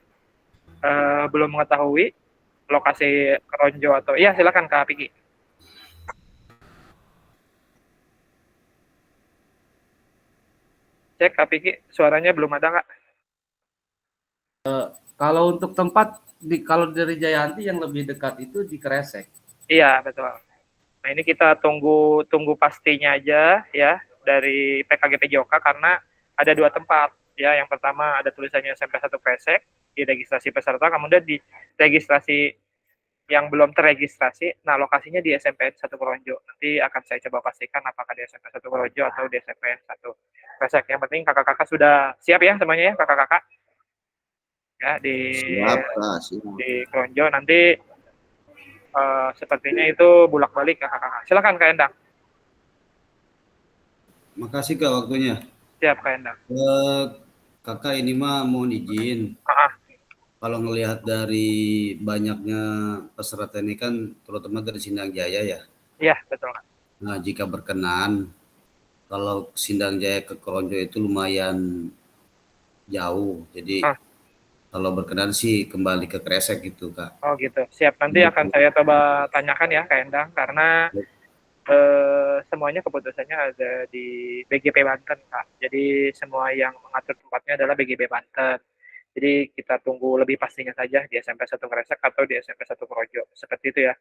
belum mengetahui. lokasi Keronjo atau iya silakan Kak Piki. Cek Kak Piki, suaranya belum ada Kak. Kalau untuk tempat kalau dari Jayanti yang lebih dekat itu di Kresek. Iya betul. Nah ini kita tunggu pastinya aja ya dari PKG PJOK karena ada 2 tempat ya. Yang pertama ada tulisannya SMP 1 Kresek di registrasi peserta, kemudian di registrasi yang belum terregistrasi. Nah lokasinya di SMP 1 Keronjo. Nanti akan saya coba pastikan apakah di SMP 1 Keronjo atau di SMP 1 Kresek. Yang penting kakak-kakak sudah siap ya semuanya ya kakak-kakak ya Siap, Kak, siap. di Keronjo nanti sepertinya itu bolak-balik kakak-kakak. Silakan Kak Endang. Makasih Kak waktunya. Siap Kak Endang. Kakak ini mah mohon izin. Kalau ngelihat dari banyaknya peserta ini kan terutama dari Sindang Jaya ya. Iya betul Kak. Nah jika berkenan kalau Sindang Jaya ke Keronjo itu lumayan jauh. Jadi kalau berkenan sih kembali ke Kresek gitu Kak. Oh gitu. Siap. Nanti akan saya coba tanyakan ya Kak Endang karena semuanya keputusannya ada di BGP Banten Kak. Jadi semua yang mengatur tempatnya adalah BGP Banten. Jadi kita tunggu lebih pastinya saja di SMP 1 Kresek atau di SMP 1 Keronjo. Seperti itu ya.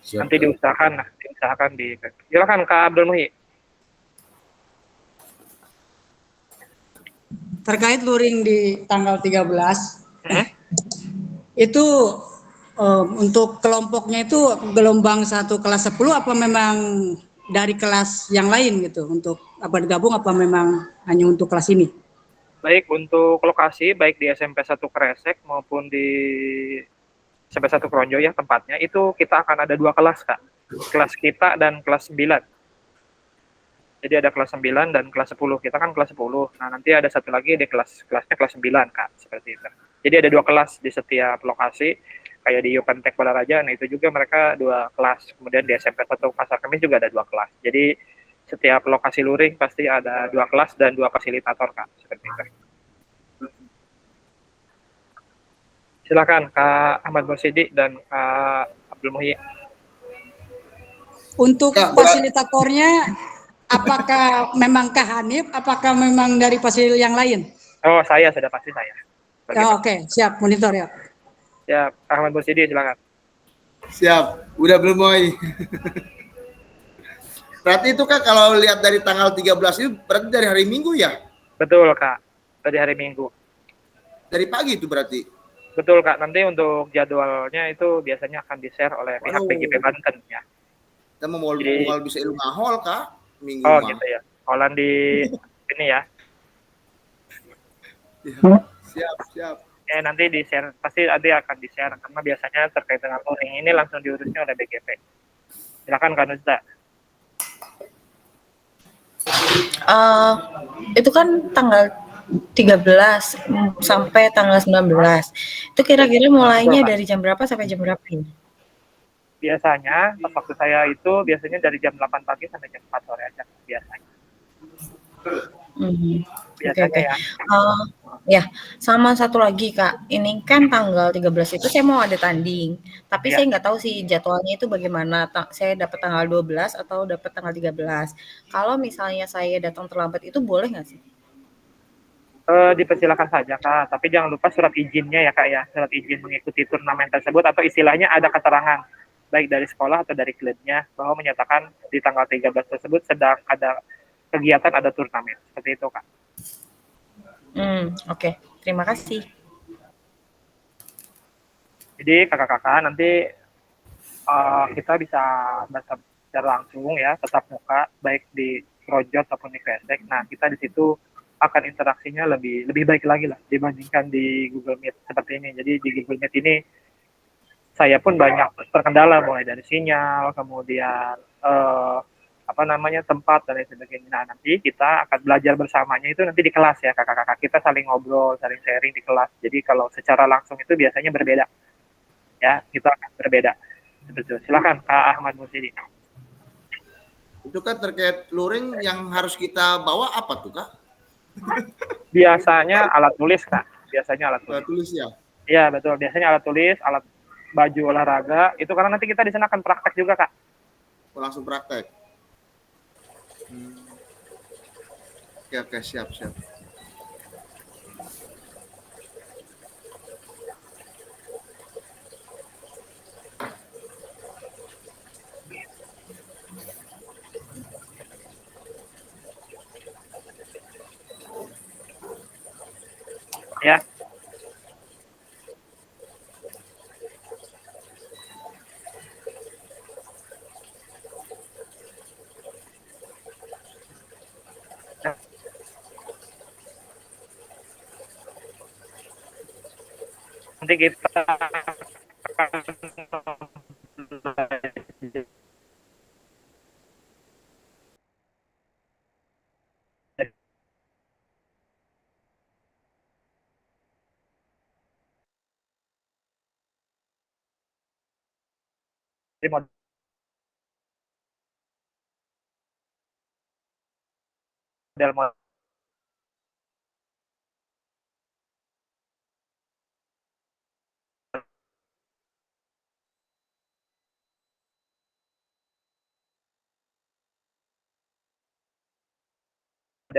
Siap, Nanti Kak. diusahakan di. Silakan Kak Abdul Muhi. Terkait luring di tanggal 13, itu untuk kelompoknya itu gelombang 1 kelas 10 apa memang dari kelas yang lain gitu untuk apa digabung apa memang hanya untuk kelas ini? Baik untuk lokasi baik di SMP 1 Kresek maupun di SMP 1 Keronjo ya tempatnya itu kita akan ada 2 kelas Kak. Kelas kita dan kelas 9. Jadi ada kelas 9 dan kelas 10. Kita kan kelas 10. Nah, nanti ada satu lagi di kelasnya kelas 9 Kak, seperti itu. Jadi ada 2 kelas di setiap lokasi. Kayak di Yupentek Balaraja, nah itu juga mereka 2 kelas. Kemudian di SMP 1 Pasar Kemis juga ada 2 kelas. Jadi setiap lokasi luring pasti ada 2 kelas dan 2 fasilitator Kak, seperti itu. Silakan Kak Ahmad Mursidi dan Kak Abdul Muhyi. Untuk fasilitatornya apakah memang Kak Hanif, apakah memang dari fasil yang lain? Oh, saya sudah pasti saya. Ya, oke, siap monitor ya. Ya, Ahmad Mursidi silakan. Siap. Udah belum mau ini. Berarti itu Kak kalau lihat dari tanggal 13 itu berarti dari hari Minggu ya? Betul Kak, dari hari Minggu. Dari pagi itu berarti? Betul Kak, nanti untuk jadwalnya itu biasanya akan di-share oleh pihak BGP Banten ya. Kita mau bisa ilmu mahal Kak Minggu. Oh gitu ya. Holland di ini ya. Siap. Ya nanti di-share, pasti akan di-share karena biasanya terkait dengan luring ini langsung diurusnya oleh BGP. Silakan Kak Nuzda. Itu kan tanggal 13 sampai tanggal 19. Itu kira-kira mulainya dari jam berapa sampai jam berapa ini? Biasanya pas waktu saya itu biasanya dari jam 8 pagi sampai jam 4 sore aja biasanya. Biasanya Oke. ya. Ya, sama satu lagi Kak. Ini kan tanggal 13 itu saya mau ada tanding. Tapi saya nggak tahu sih jadwalnya itu bagaimana. Saya dapat tanggal 12 atau dapat tanggal 13. Kalau misalnya saya datang terlambat itu boleh nggak sih? Dipersilakan saja Kak, tapi jangan lupa surat izinnya ya Kak ya, surat izin mengikuti turnamen tersebut atau istilahnya ada keterangan baik dari sekolah atau dari klubnya bahwa menyatakan di tanggal 13 tersebut sedang ada kegiatan, ada turnamen, seperti itu Kak. Oke. Terima kasih. Jadi kakak-kakak nanti kita bisa bertemu secara langsung ya, tetap muka baik di Projot ataupun di Kresek. Nah kita di situ akan interaksinya lebih baik lagi lah dibandingkan di Google Meet seperti ini. Jadi di Google Meet ini saya pun banyak terkendala mulai dari sinyal, kemudian tempat dan lain sebagainya. Nah, nanti kita akan belajar bersamanya itu nanti di kelas ya kakak-kakak. Kita saling ngobrol, saling sharing di kelas. Jadi kalau secara langsung itu biasanya berbeda. Ya, kita akan berbeda. Betul. Silakan Kak Ahmad Mursidi. Itu kan terkait luring yang harus kita bawa apa tuh Kak? Biasanya alat tulis Kak. Biasanya alat tulis. Tulis ya. Iya betul. Biasanya alat tulis, alat baju olahraga itu karena nanti kita di sana akan praktek juga Kak. Langsung praktek. Oke, siap. Ya. Nanti kita model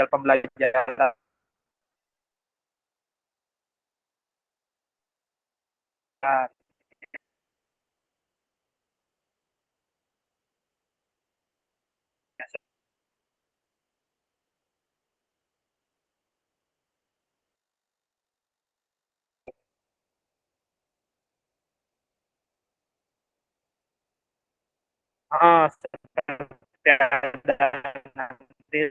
pembelajaran. Seperti ada nanti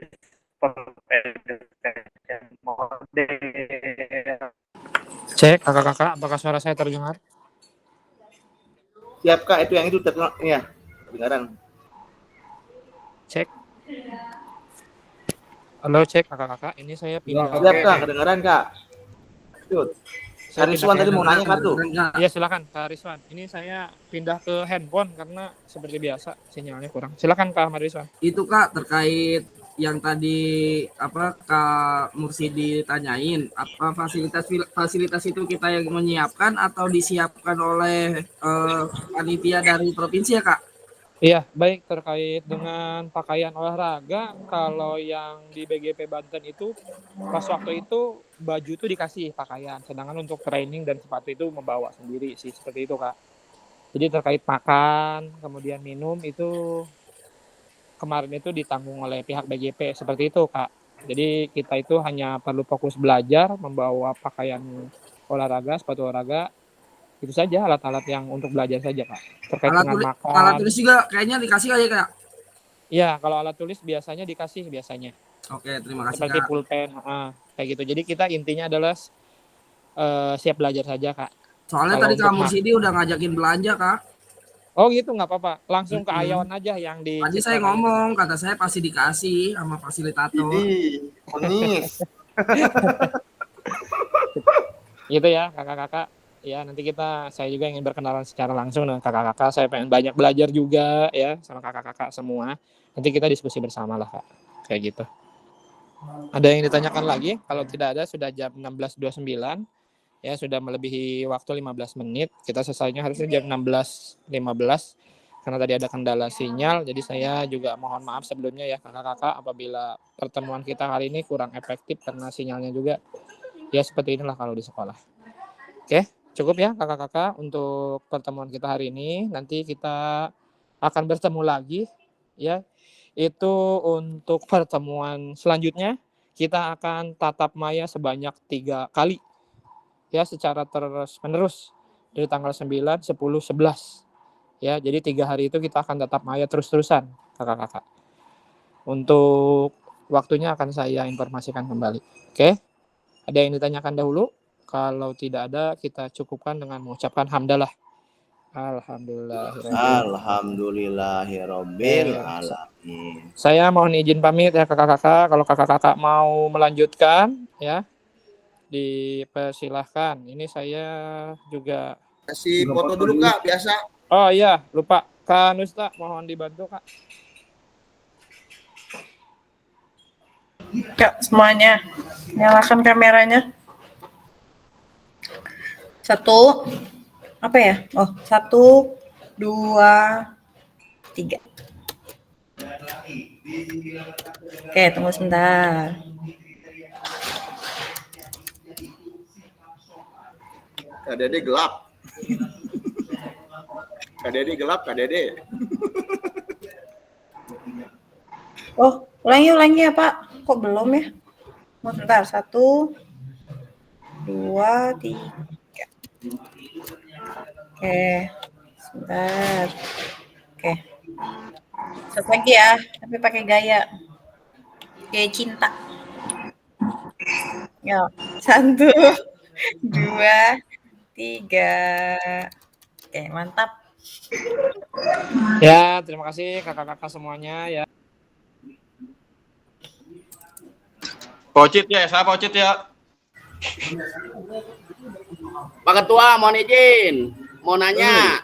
model. Cek kakak-kakak, apakah suara saya terdengar? Siap Kak, itu yang itu ya, kedengaran. Cek. Halo cek kakak-kakak, ini saya pindah. Siap Kak, kedengaran Kak. Lanjut. Kak Rizwan tadi mau nanya Kak tuh. Iya silakan Kak Rizwan. Ini saya pindah ke handphone karena seperti biasa sinyalnya kurang. Silakan Kak Ahmad Rizwan. Itu Kak terkait yang tadi Kak Mursidi tanyain, apa fasilitas itu kita yang menyiapkan atau disiapkan oleh panitia dari provinsi ya Kak? Iya, baik terkait dengan pakaian olahraga, kalau yang di BGP Banten itu pas waktu itu baju itu dikasih pakaian, sedangkan untuk training dan sepatu itu membawa sendiri sih, seperti itu Kak. Jadi terkait makan, kemudian minum itu kemarin itu ditanggung oleh pihak BGP, seperti itu Kak. Jadi kita itu hanya perlu fokus belajar, membawa pakaian olahraga, sepatu olahraga, itu saja alat-alat yang untuk belajar saja Kak. Terkait dengan makan. Alat tulis juga kayaknya dikasih kali ya Kak? Iya, kalau alat tulis biasanya dikasih biasanya. Oke, terima kasih Seperti Kak. pulpen, kayak gitu. Jadi kita intinya adalah siap belajar saja Kak. Soalnya kalau tadi Kak untuk Mursidi udah ngajakin belanja Kak. Oh gitu, nggak apa-apa. Langsung ke Ayon aja yang di. Tadi saya ngomong, kata saya pasti dikasih sama fasilitator. Manis. Gitu ya kakak-kakak. Ya nanti saya juga ingin berkenalan secara langsung dengan kakak-kakak. Saya pengen banyak belajar juga ya sama kakak-kakak semua. Nanti kita diskusi bersama lah Kak. Kayak gitu. Ada yang ditanyakan lagi? Kalau tidak ada, sudah jam 16.29. Ya sudah melebihi waktu 15 menit. Kita selesainya harusnya jam 16.15 karena tadi ada kendala sinyal. Jadi saya juga mohon maaf sebelumnya ya kakak-kakak apabila pertemuan kita hari ini kurang efektif karena sinyalnya juga ya seperti inilah kalau di sekolah. Oke, cukup ya kakak-kakak untuk pertemuan kita hari ini. Nanti kita akan bertemu lagi ya. Itu untuk pertemuan selanjutnya kita akan tatap maya sebanyak 3 kali. Ya secara terus-menerus dari tanggal 9, 10, 11. Ya, jadi 3 hari itu kita akan tatap maya terus-terusan, kakak-kakak. Untuk waktunya akan saya informasikan kembali. Oke? Ada yang ditanyakan dahulu? Kalau tidak ada, kita cukupkan dengan mengucapkan hamdalah. Alhamdulillahirabbil alamin. Saya mohon izin pamit ya kakak-kakak. Kalau kakak-kakak mau melanjutkan ya, dipersilahkan. Ini saya juga kasih foto dulu Kak, biasa. Oh iya, lupa. Kak Nusta, mohon dibantu Kak. Kak, semuanya nyalakan kameranya. 1, apa ya? Oh, 1, 2, 3. Oke, tunggu sebentar. Kak Dede gelap. Kak Dede gelap, Kak Dede. Oh, ulangi ya Pak. Kok belum ya? Mau sebentar. 1, 2, 3. Oke, sebentar. Oke. Satu lagi ya, tapi pakai gaya cinta. Ya, 1, 2, 3. Oke, mantap. Ya, terima kasih kakak-kakak semuanya ya. Pocit ya, saya Pocit ya. Pak Ketua, mohon izin, mau nanya.